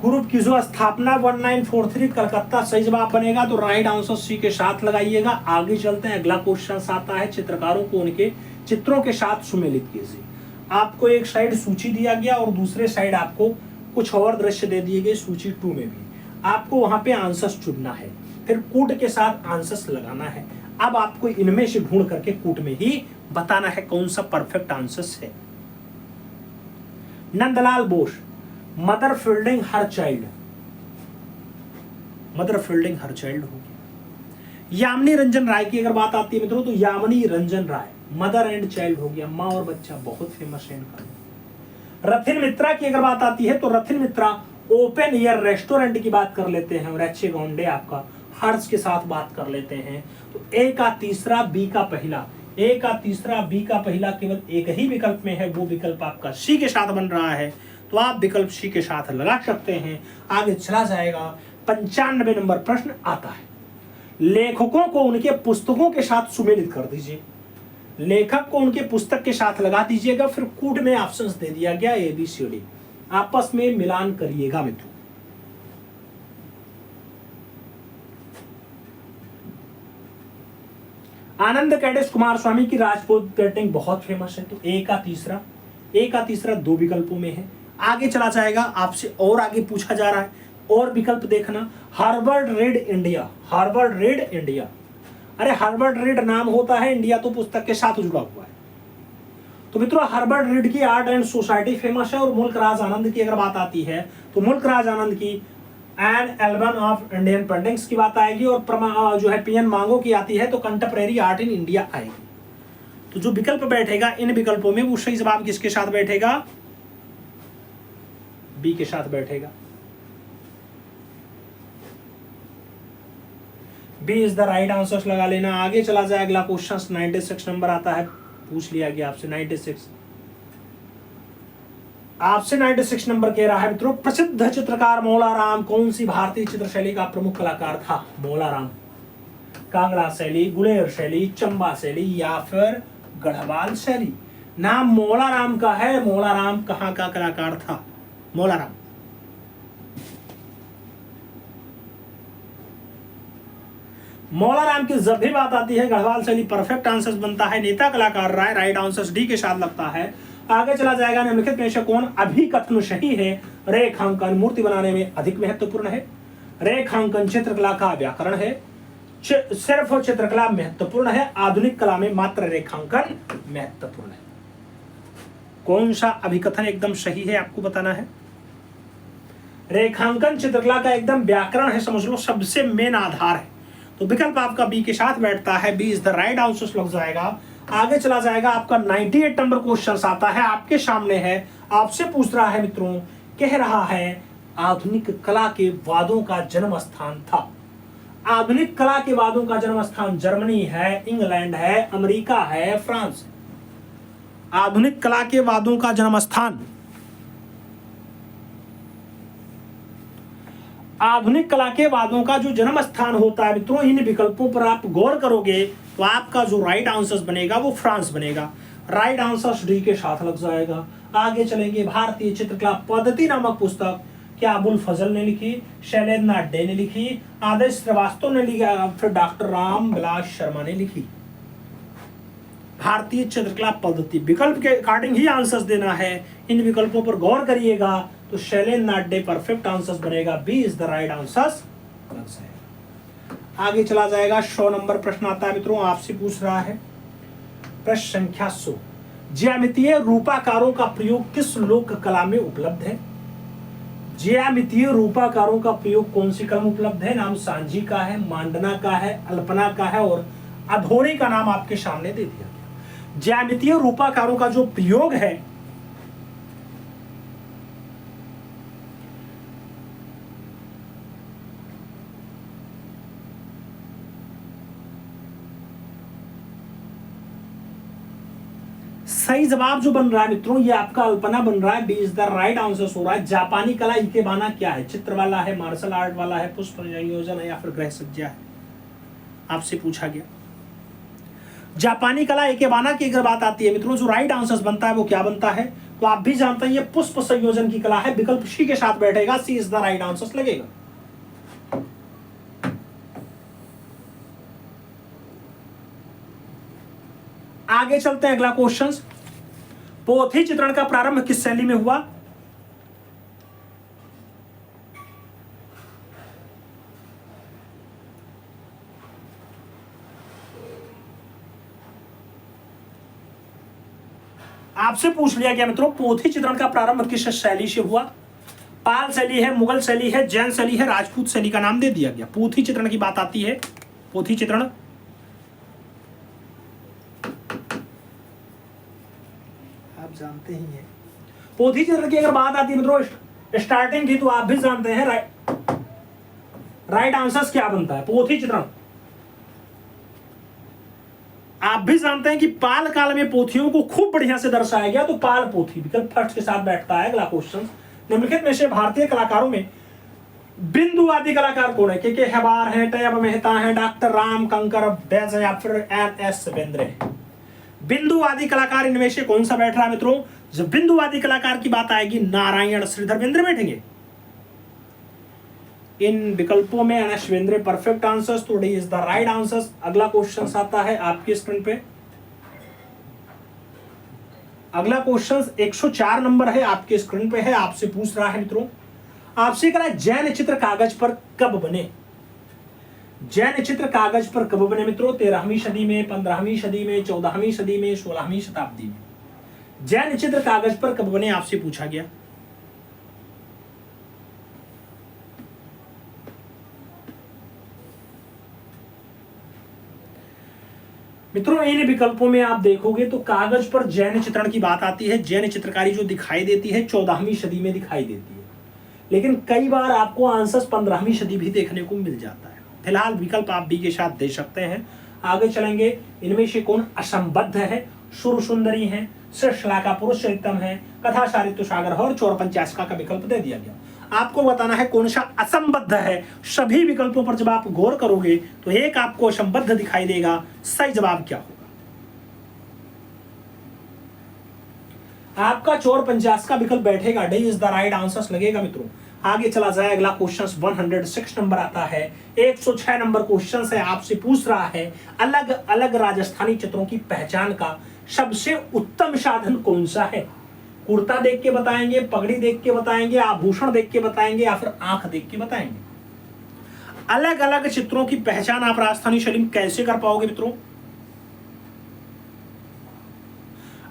ग्रुप की जो स्थापना 1943 कलकत्ता सही जवाब बनेगा, तो राइट आंसर सी के साथ लगाइएगा। आगे चलते हैं, अगला क्वेश्चन आता है। चित्रकारों को उनके चित्रों के साथ सुमेलित कीजिए। आपको एक साइड सूची दिया गया और दूसरे साइड आपको कुछ और दृश्य दे दिए गए सूची 2 में भी। आपको वहां पे आंसर्स चुनना है, फिर कूट के साथ आंसर्स लगाना है। अब आपको इनमें से ढूंढ करके कूट में ही बताना है कौन सा परफेक्ट आंसर्स है। Nandlal Bose, mother fielding her child, mother fielding her child होगी। यामिनी रंजन राय की अगर बात आती है मित्रों, तो यामिनी रंजन राय मदर एंड चाइल्ड हो गया, माँ और बच्चा, बहुत फेमस है इनका। रथिन मित्रा की अगर बात आती है, तो रथिन मित्रा ओपन एयर रेस्टोरेंट की बात कर लेते हैं और अच्छे गोंडे आपका हर्ष के साथ बात कर लेते हैं। तो ए का तीसरा, बी का पहला, ए का तीसरा, बी का पहला केवल एक ही विकल्प में है, वो विकल्प आपका सी के साथ बन रहा है, तो आप विकल्प सी के साथ लगा सकते हैं। आगे चला जाएगा, 95 नंबर प्रश्न आता है। लेखकों को उनके पुस्तकों के साथ सुमेलित कर दीजिए। लेखक को उनके पुस्तक के साथ लगा दीजिएगा, फिर कूट में ऑप्शंस दे दिया गया ABCD, आपस में मिलान करिएगा मित्रों। आनंद गणेश कुमार स्वामी की राजपूत पेंटिंग बहुत फेमस है, तो ए का तीसरा 2 विकल्पों में है। आगे चला जाएगा, आपसे और आगे पूछा जा रहा है और विकल्प देखना। Harvard red India, Harvard red India, अरे हर्बर्ट रीड नाम होता है, इंडिया तो पुस्तक के साथ जुड़ा हुआ है। तो मित्रों हर्बर्ट रीड की आर्ट एंड सोसाइटी फेमस है। और मुल्क राज आनंद की अगर बात आती है तो मुल्क राज आनंद की an album of Indian paintings की बात आएगी। और जो है पीएन मांगो की आती है तो कंटेम्परेरी आर्ट इन इंडिया आएगी। तो जो विकल्प बैठेगा इन विकल्पों में वो सही जवाब किसके साथ बैठेगा? बी के साथ बैठेगा। B is the right answer लगा लेना। आगे चला जाए अगला क्वेश्चन 96 नंबर आता है, पूछ लिया गया आपसे 96। आपसे 96 नंबर कह रहा है मित्रों, प्रसिद्ध चित्रकार मौलाराम कौन सी भारतीय चित्र शैली का प्रमुख कलाकार था? मौलाराम कांगड़ा शैली, गुलेर शैली, चंबा शैली या फिर गढ़वाल शैली? नाम मौलाराम का है। मौलाराम कहाँ का कलाकार था? मौलाराम मौलाराम की जब भी बात आती है गढ़वाल शैली परफेक्ट आंसर बनता है। नेता कलाकार रहा है, राइट आंसर डी के साथ लगता है। आगे चला जाएगा, निम्नलिखित में से कौन अभिकथन सही है? रेखांकन मूर्ति बनाने में अधिक महत्वपूर्ण है। रेखांकन चित्रकला का व्याकरण है। सिर्फ चित्रकला महत्वपूर्ण है, आधुनिक कला में मात्र रेखांकन महत्वपूर्ण है। कौन सा अभिकथन एकदम सही है आपको बताना है। रेखांकन चित्रकला का एकदम व्याकरण है, समझ लो सबसे मेन आधार है। तो विकल्प आपका बी के साथ बैठता है। B is the right answer लग जाएगा। आगे चला जाएगा, आपका 98 नंबर क्वेश्चन आता है, आपके सामने है, आपसे पूछ रहा है मित्रों, कह रहा है आधुनिक कला के वादों का जन्म स्थान था। आधुनिक कला के वादों का जन्म स्थान जर्मनी है, इंग्लैंड है, अमेरिका है, फ्रांस। आधुनिक कला के वादों का जन्म स्थान, आधुनिक कला के वादों का जो जन्म स्थान होता है मित्रों, इन विकल्पों पर आप गौर करोगे तो आपका जो राइट आंसर बनेगा वो फ्रांस बनेगा। राइट आंसर डी के साथ लग जाएगा। आगे चलेंगे, भारतीय चित्रकला पद्धति नामक पुस्तक क्या अबुल फजल ने लिखी, शैलेंद्र नाथ डे ने लिखी, आदर्श श्रीवास्तव ने लिखा, फिर डॉक्टर राम विलास शर्मा ने लिखी? भारतीय चित्रकला पद्धति, विकल्प के अकॉर्डिंग ही आंसर्स देना है। इन विकल्पों पर गौर करिएगा तो शैलेंद्र नाथ डे परफेक्ट आंसर बनेगा। B is the right answer लग जाएगा। आगे चला जाएगा, 100 नंबर प्रश्न आता है मित्रों, आपसे पूछ रहा है प्रश्न संख्या 100, ज्यामितीय रूपाकारों का प्रयोग किस लोक कला में उपलब्ध है? ज्यामितीय रूपाकारों का प्रयोग कौन सी कला में उपलब्ध है? नाम सांझी का है, मांडना का है, अल्पना का है और अधोरी का नाम आपके सामने दे दिया। ज्यामितीय रूपाकारों का जो प्रयोग है सही जवाब जो बन रहा है मित्रों ये आपका अल्पना बन रहा है। B is the right answer हो रहा है। जापानी कला इकेबाना क्या है? चित्र वाला है, मार्शल आर्ट वाला है, पुष्प संयोजन है या फिर ग्रह सज्जा है? आपसे पूछा गया। जापानी कला इकेबाना की अगर बात आती है मित्रों, जो राइट आंसर बनता है वो क्या बनता है? तो आप भी जानते हैं ये पुष्प संयोजन की कला है। विकल्प सी के साथ बैठेगा, सी इज द राइट आंसर लगेगा। आगे चलते हैं, अगला क्वेश्चन, पोथी चित्रण का प्रारंभ किस शैली में हुआ? आपसे पूछ लिया गया मित्रों, पोथी चित्रण का प्रारंभ किस शैली से हुआ? पाल शैली है, मुगल शैली है, जैन शैली है, राजपूत शैली का नाम दे दिया गया। पोथी चित्रण की बात आती है, पोथी चित्रण जानते ही हैं। पोथी चित्रण की अगर बात आती है मित्रों स्टार्टिंग की, तो आप भी जानते हैं राइट आंसर क्या बनता है? पोथी चित्रण आप भी जानते हैं कि पाल काल में पोथियों को खूब बढ़िया से दर्शाया गया, तो पाल पोथी विकल्प फर्स्ट के साथ बैठता है। अगला क्वेश्चन, निम्नलिखित में से भारतीय कलाकारों में बिंदुवादी कलाकार कौन है? के हेबार है, टैब मेहता है, डॉक्टर राम कंकर बैज या फिर एन.एस. बेंद्रे है? बिंदुवादी कलाकार इनमें से कौन सा बैठ रहा है मित्रों? जब बिंदुवादी कलाकार की बात आएगी नारायण श्रीधर बेंद्रे बैठेंगे। इन विकल्पों में एन.एस. बेंद्रे परफेक्ट आंसर, तो D is the right answer. अगला क्वेश्चन आता है आपकी स्क्रीन पे, अगला क्वेश्चन 104 नंबर है, आपके स्क्रीन पे है। आपसे पूछ रहा है मित्रों, आपसे कह रहा है जैन चित्र कागज पर कब बने? जैन चित्र कागज पर कब बने मित्रों? 13वीं सदी में, 15वीं सदी में, 14वीं सदी में, 16वीं शताब्दी में। जैन चित्र कागज पर कब बने आपसे पूछा गया। मित्रों इन विकल्पों में आप देखोगे तो कागज पर जैन चित्रण की बात आती है। जैन चित्रकारी जो दिखाई देती है 14वीं सदी में दिखाई देती है, लेकिन कई बार आपको आंसर 15वीं सदी भी देखने को मिल जाता है। फिलहाल विकल्प आप बी के साथ दे सकते हैं। आगे चलेंगे, इनमें से कौन असंबद्ध है? सुर सुंदरी है, श्रेष्ठला का पुरुष चरितम है, कथा सारित्य सागर और चोर पंचाशका का विकल्प दे दिया गया। आपको बताना है कौन सा असंबद्ध है। सभी विकल्पों पर जब आप गौर करोगे तो एक आपको असंबद्ध दिखाई देगा। सही जवाब क्या होगा? आपका चोर पंचाश का विकल्प बैठेगा। D is the right answer लगेगा मित्रों। आगे चला जाए, अगला क्वेश्चन 106 नंबर आता है। 106 नंबर क्वेश्चन है, आपसे पूछ रहा है अलग अलग राजस्थानी चित्रों की पहचान का सबसे उत्तम साधन कौन सा है? कुर्ता देख के बताएंगे, पगड़ी देख के बताएंगे, आभूषण देख के बताएंगे, या फिर आंख देख के बताएंगे। अलग अलग चित्रों की पहचान आप राजस्थानी शैली में कैसे कर पाओगे मित्रों?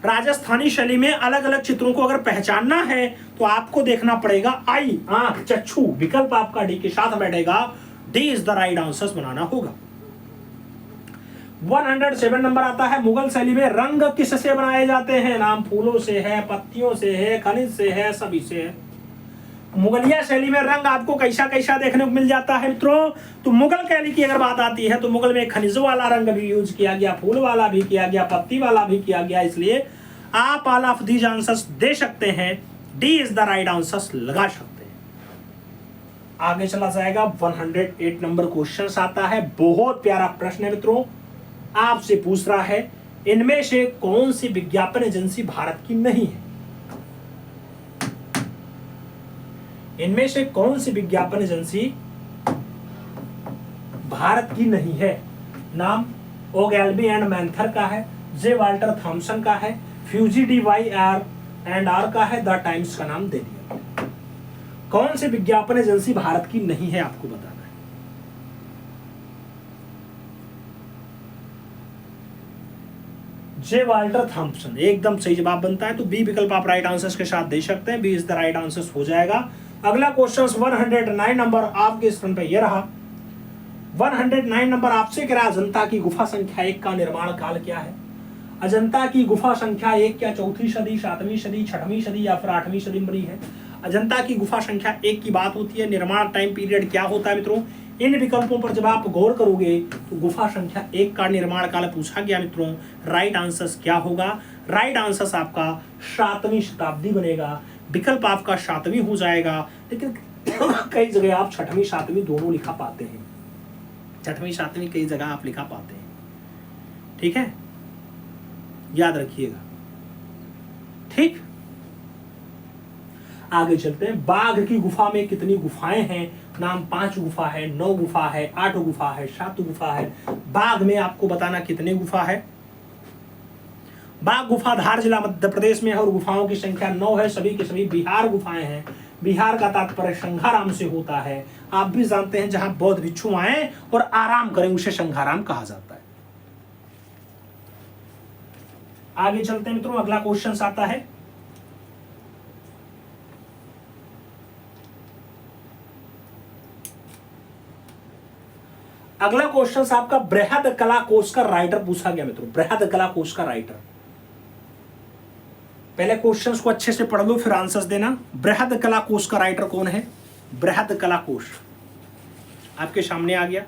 राजस्थानी शैली में अलग अलग चित्रों को अगर पहचानना है तो आपको देखना पड़ेगा आई, आंख, चक्षु। विकल्प आपका डी के साथ बैठेगा। D is the right answer बनाना होगा। 107 नंबर आता है, मुगल शैली में रंग किससे बनाए जाते हैं? नाम फूलों से है, पत्तियों से है, खनिज से है, सभी से है। मुगलिया शैली में रंग आपको कैसा कैसा देखने को मिल जाता है मित्रों? तो मुगल शैली की अगर बात आती है तो मुगल में खनिजों वाला रंग भी यूज किया गया, फूल वाला भी किया गया, पत्ती वाला भी किया गया। इसलिए आप ऑल ऑफ दीज आंसर्स दे सकते हैं। D is the right answer लगा सकते हैं। आगे चला जाएगा, 108 नंबर क्वेश्चन आता है। बहुत प्यारा प्रश्न है मित्रों, आपसे पूछ रहा है इनमें से कौन सी विज्ञापन एजेंसी भारत की नहीं है? इनमें से कौन सी विज्ञापन एजेंसी भारत की नहीं है? नाम ओगैल्बी एंड मैंथर का है, जे वाल्टर थॉमसन का है, Fuji D Y R and R का है, द टाइम्स का नाम दे दिया। कौन सी विज्ञापन एजेंसी भारत की नहीं है आपको बताना है। जे वाल्टर थॉम्पसन एकदम सही जवाब बनता है। तो बी विकल्प आप राइट आंसर के साथ दे सकते हैं। B is the right answer हो जाएगा। अगला क्वेश्चन 109 नंबर आपके स्क्रीन पे ये रहा। 109 नंबर आपसे कह रहा अजंता की गुफा संख्या 1 का निर्माण काल क्या है? अजंता की गुफा संख्या 1 क्या 4वीं सदी, 7वीं सदी, 6वीं सदी या फिर 8वीं सदी में बनी है? अजंता की गुफा संख्या 1 की बात होती है। निर्माण टाइम पीरियड क्या होता है मित्रों? इन विकल्पों पर जब आप गौर करोगे तो गुफा संख्या 1 का निर्माण काल पूछा गया मित्रों। राइट आंसर क्या होगा? राइट आंसर आपका 7वीं शताब्दी बनेगा। विकल्प आपका 7वीं हो जाएगा, लेकिन कई जगह आप 6वीं 7वीं दोनों लिखा पाते हैं। 6वीं 7वीं कई जगह आप लिखा पाते हैं, ठीक है, याद रखिएगा। ठीक, आगे चलते हैं। बाघ की गुफा में कितनी गुफाएं हैं? नाम 5 गुफा है, 9 गुफा है, 8 गुफा है, 7 गुफा है। बाघ में आपको बताना कितने गुफा है। बाघ गुफा धार जिला मध्य प्रदेश में है और गुफाओं की संख्या 9 है। सभी के सभी बिहार गुफाएं हैं। बिहार का तात्पर्य संघाराम से होता है। आप भी जानते हैं जहां बौद्ध भिक्षु आए और आराम करें उसे संघाराम कहा जाता है। आगे चलते हैं मित्रों, अगला क्वेश्चन आता है। अगला क्वेश्चन आपका बृहद कला कोश का राइटर पूछा गया मित्रों। बृहद कला कोश का राइटर, पहले क्वेश्चंस को अच्छे से पढ़ लो फिर आंसर्स देना। बृहद कला कोश का राइटर कौन है? बृहद कला कोश आपके सामने आ गया।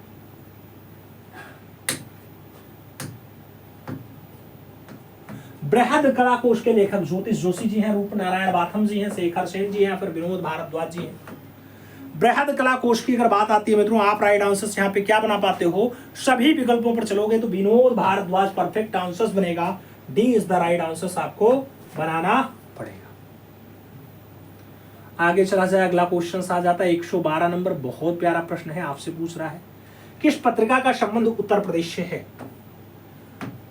बृहद कला कोश के लेखक ज्योतिष जोशी जी हैं, रूप नारायण बाथम जी हैं, शेखर सेन जी हैं, फिर विनोद भारद्वाज जी हैं। बृहद कला कोश की अगर बात आती है मित्रों, आप राइट आंसर यहाँ पे क्या बना पाते हो? सभी विकल्पों पर चलोगे तो विनोद भारद्वाज परफेक्ट आंसर बनेगा। D is the right answer आपको बनाना पड़ेगा। आगे चला जाए, अगला क्वेश्चन आ जाता है 112 नंबर। बहुत प्यारा प्रश्न है, आपसे पूछ रहा है किस पत्रिका का संबंध उत्तर प्रदेश से है?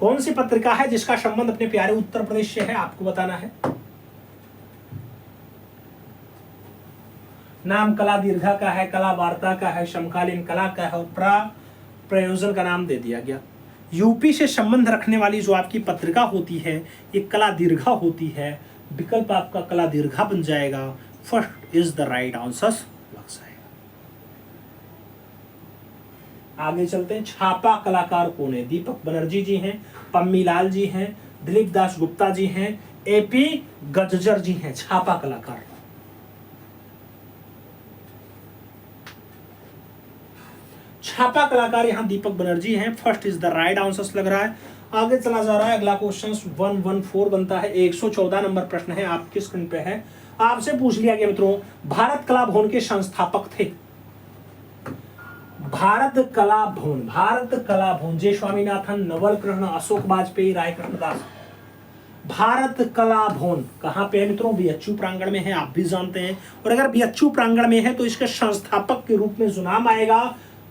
कौन सी पत्रिका है जिसका संबंध अपने प्यारे उत्तर प्रदेश से है? आपको बताना है। नाम कला दीर्घा का है, कला वार्ता का है, समकालीन कला का है, प्रयोजन का नाम दे दिया गया। यूपी से संबंध रखने वाली जो आपकी पत्रिका होती है ये कला दीर्घा होती है, विकल्प आपका कला दीर्घा बन जाएगा। First is the right answer लग जाएगा। आगे चलते हैं। छापा कलाकार कौन है? दीपक बनर्जी जी हैं, पम्मी लाल जी हैं, दिलीप दास गुप्ता जी हैं, एपी गजजर जी हैं। छापा कलाकार, छापा कलाकार यहां दीपक बनर्जी हैं। First is the right answer लग रहा है। आगे चला जा रहा है। अगला क्वेश्चन 114 बनता है। 114 नंबर प्रश्न है, आपकी स्क्रीन पे है। आपसे पूछ लिया गया मित्रों, भारत कला भवन के संस्थापक थे। भारत कला भवन जय स्वामीनाथन, नवल कृष्ण, अशोक वाजपेयी, राय कृष्णदास। भारत कला भवन कहां पे है मित्रों? बीएचयू प्रांगण में है, आप भी जानते हैं। और अगर बीएचयू प्रांगण में है तो इसके संस्थापक के रूप में जो नाम आएगा,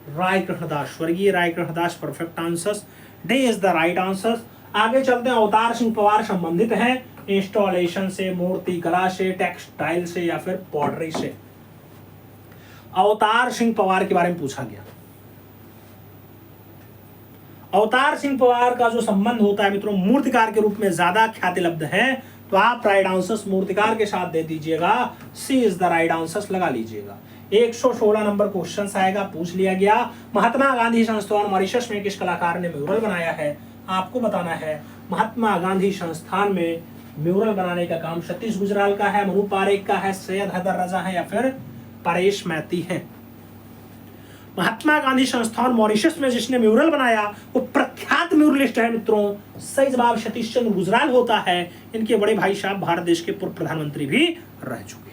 राय कृष्णदास, स्वर्गीय Rai Krishnadas. Perfect answer, D is the right answer. आगे चलते हैं। अवतार सिंह पवार संबंधित है इंस्टॉलेशन से, मूर्ति कला से, टेक्सटाइल से या फिर पॉटरी से। अवतार सिंह पवार के बारे में पूछा गया। अवतार सिंह पवार का जो संबंध होता है मित्रों, मूर्तिकार के रूप में ज्यादा ख्याति लब्ध है, तो आप राइट आंसर मूर्तिकार के साथ दे दीजिएगा। सी इज द राइट आंसर लगा लीजिएगा। 116 नंबर क्वेश्चन आएगा। पूछ लिया गया, महात्मा गांधी संस्थान मॉरिशस में किस कलाकार ने म्यूरल बनाया है? आपको बताना है। महात्मा गांधी संस्थान में म्यूरल बनाने का काम सतीश गुजराल का है, मनु पारेख का है, सैयद हैदर रजा है या फिर परेश मैती है। महात्मा गांधी संस्थान मॉरिशस में जिसने म्यूरल बनाया वो प्रख्यात म्यूरलिस्ट है मित्रों। सही जवाब सतीश चंद्र गुजराल होता है। इनके बड़े भाई साहब भारत देश के पूर्व प्रधानमंत्री भी रह चुके हैं।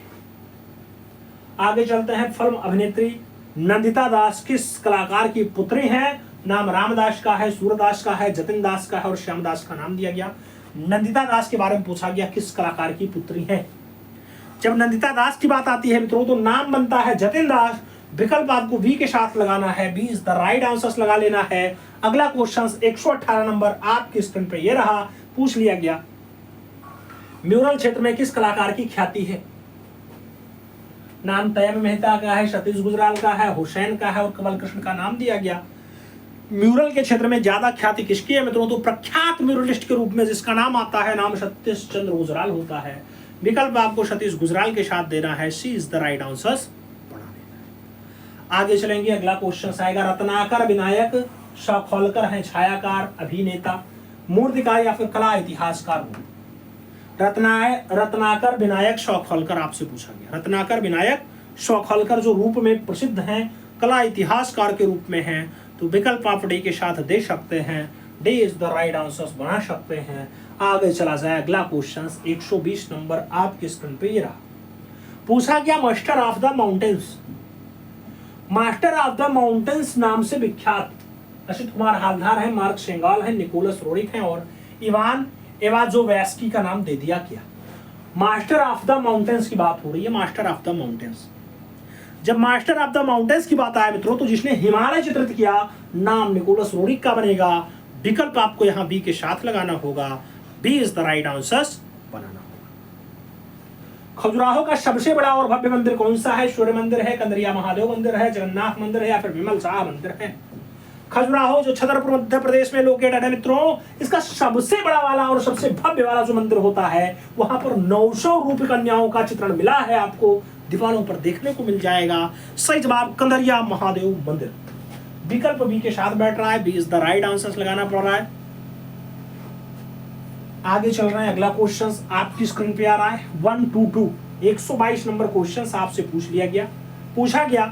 आगे चलते हैं। फिल्म अभिनेत्री नंदिता दास किस कलाकार की पुत्री है? नाम रामदास का है, सूरदास का है, जतिन दास का है और श्यामदास का नाम दिया गया। नंदिता दास के बारे में पूछा गया, किस कलाकार की पुत्री है? जब नंदिता दास की बात आती है मित्रों तो नाम बनता है जतिन दास। विकल्प आपको बी के साथ लगाना है। B is the right answer लगा लेना है। अगला क्वेश्चन 118 नंबर आपकी स्क्रीन पे ये रहा। पूछ लिया गया, म्यूरल क्षेत्र में किस कलाकार की ख्याति है? नाम तैयब मेहता का है, सतीश गुजराल का है, हुसैन का है और कमल कृष्ण का नाम दिया गया। म्यूरल के क्षेत्र में ज्यादा ख्याति किसकी है मित्रों? तो प्रख्यात म्यूरलिस्ट के रूप में जिसका नाम आता है, नाम सतीश चंद्र गुजराल होता है। विकल्प आपको सतीश गुजराल के साथ देना है। सी इज द राइट आंसर। आगे चलेंगे। अगला क्वेश्चन आएगा, रत्नाकर विनायक शौखोलकर हैं छायाकार, अभिनेता, मूर्तिकार या फिर कला इतिहासकार हो? रत्नाकर विनायक शौखोलकर आपसे पूछा गया। रत्नाकर विनायक शौखोलकर जो रूप में प्रसिद्ध हैं, कला इतिहासकार के रूप में हैं, तो विकल्प आप डी के साथ दे सकते हैं। D is the right answer बना सकते हैं। आगे चला जाए। अगला क्वेश्चन 120 नंबर आपके स्क्रीन पे ये रहा। पूछा गया, master of the mountains, master of the mountains नाम से विख्यात असित कुमार हालधार है, मार्क सेंगाल है, निकोलस रोरिक है और इवान एवाजोवेस्की का नाम दे दिया गया। मास्टर ऑफ द माउंटेन्स की बात हो रही है। मास्टर ऑफ द माउंटेन्स, जब मास्टर ऑफ द माउंटेन्स की बात आए मित्रों तो जिसने हिमालय चित्रित किया, नाम निकोलस रोरिक का बनेगा। विकल्प आपको यहाँ बी के साथ लगाना होगा। B is the right answer बनाना होगा। खजुराहो का सबसे बड़ा और भव्य मंदिर कौन सा है? सूर्य मंदिर है, कंदरिया महादेव मंदिर है, जगन्नाथ मंदिर है या फिर विमल शाह मंदिर है? खजुराहो जो छतरपुर मध्य प्रदेश में लोकेटेड है मित्रों, इसका सबसे बड़ा वाला और सबसे भव्य वाला जो मंदिर होता है, वहां पर 900 रूप कन्याओं का चित्रण मिला है, आपको दीवारों पर देखने को मिल जाएगा। सही जवाब कंदरिया महादेव मंदिर। विकल्प बी के साथ बैठ रहा है। B is the right answer लगाना पड़ रहा है। आगे चल रहे हैं। अगला क्वेश्चन आपकी स्क्रीन पे आ रहा है। 122 नंबर क्वेश्चन आपसे पूछ लिया गया। पूछा गया,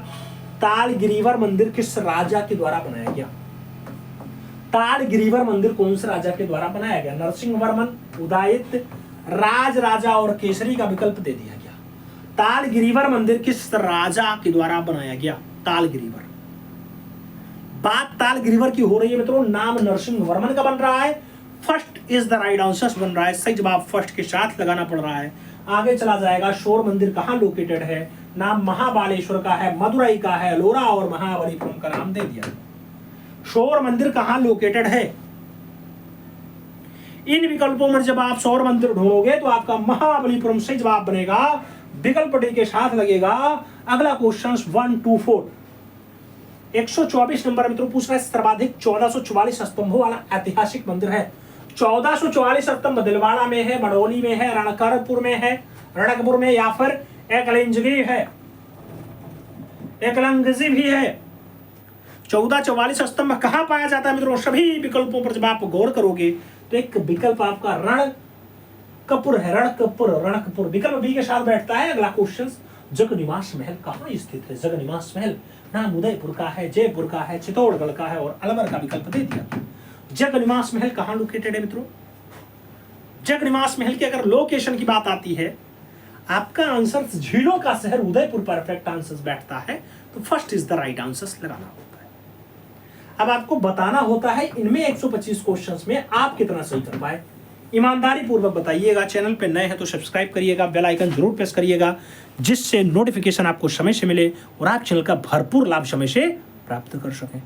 तालगिरीवर मंदिर किस राजा के द्वारा बनाया गया? तालगिरीवर मंदिर कौन से राजा के द्वारा बनाया गया? नरसिंह वर्मन, उदयित, राज राजा और केसरी का विकल्प दे दिया गया। तालगिरीवर मंदिर किस राजा के द्वारा बनाया गया? तालगिरीवर, बात तालगिरीवर की हो रही है मित्रों, नाम नरसिंह वर्मन का बन रहा है। First is the right answer बन रहा है। सही जवाब फर्स्ट के साथ लगाना पड़ रहा है। आगे चला जाएगा। शोर मंदिर कहाँ लोकेटेड है? नाम महाबालेश्वर का है, मदुरई का है, एलोरा और महाबलीपुरम का नाम दे दिया। शोर मंदिर कहाँ लोकेटेड है? इन विकल्पों में जब आप शोर मंदिर ढूंढोगे तो आपका महाबलीपुरम सही जवाब बनेगा। विकल्प डी के साथ लगेगा। अगला क्वेश्चन 124 124 नंबर मित्रों पूछ रहा है सर्वाधिक 1444 स्तंभों वाला ऐतिहासिक मंदिर है। 1444 स्तंभ दिलवाड़ा में है, मड़ोली में है, रणकरपुर में है, रणकपुर में, या फिर एकलिंजगी है, एकलंगजी भी है। 1444 स्तंभ कहां पाया जाता है मित्रों? सभी विकल्पों पर जब आप गौर करोगे तो एक विकल्प आपका रणकपुर है, रणकपुर, रणकपुर विकल्प बी के साथ बैठता है। अगला क्वेश्चन, जगनिवास महल कहाँ स्थित है? जगनिवास महल नाम उदयपुर का है, जयपुर का है, चित्तौड़गढ़ का है और अलवर का विकल्प दे दिया। जगनिवास महल कहाँ लोकेटेड है मित्रों? जगनिवास महल की अगर लोकेशन की बात आती है, आपका आंसर झीलों का शहर उदयपुर परफेक्ट आंसर बैठता है, तो first is the right answer लगाना होता है। अब आपको बताना होता है इनमें 125 क्वेश्चंस में आप कितना सही कर पाए। ईमानदारी पूर्वक बताइएगा। चैनल पे नए हैं तो सब्सक्राइब करिएगा, बेल आइकन जरूर प्रेस करिएगा, जिससे नोटिफिकेशन आपको समय से मिले और आप चैनल का भरपूर लाभ समय से प्राप्त कर सकें।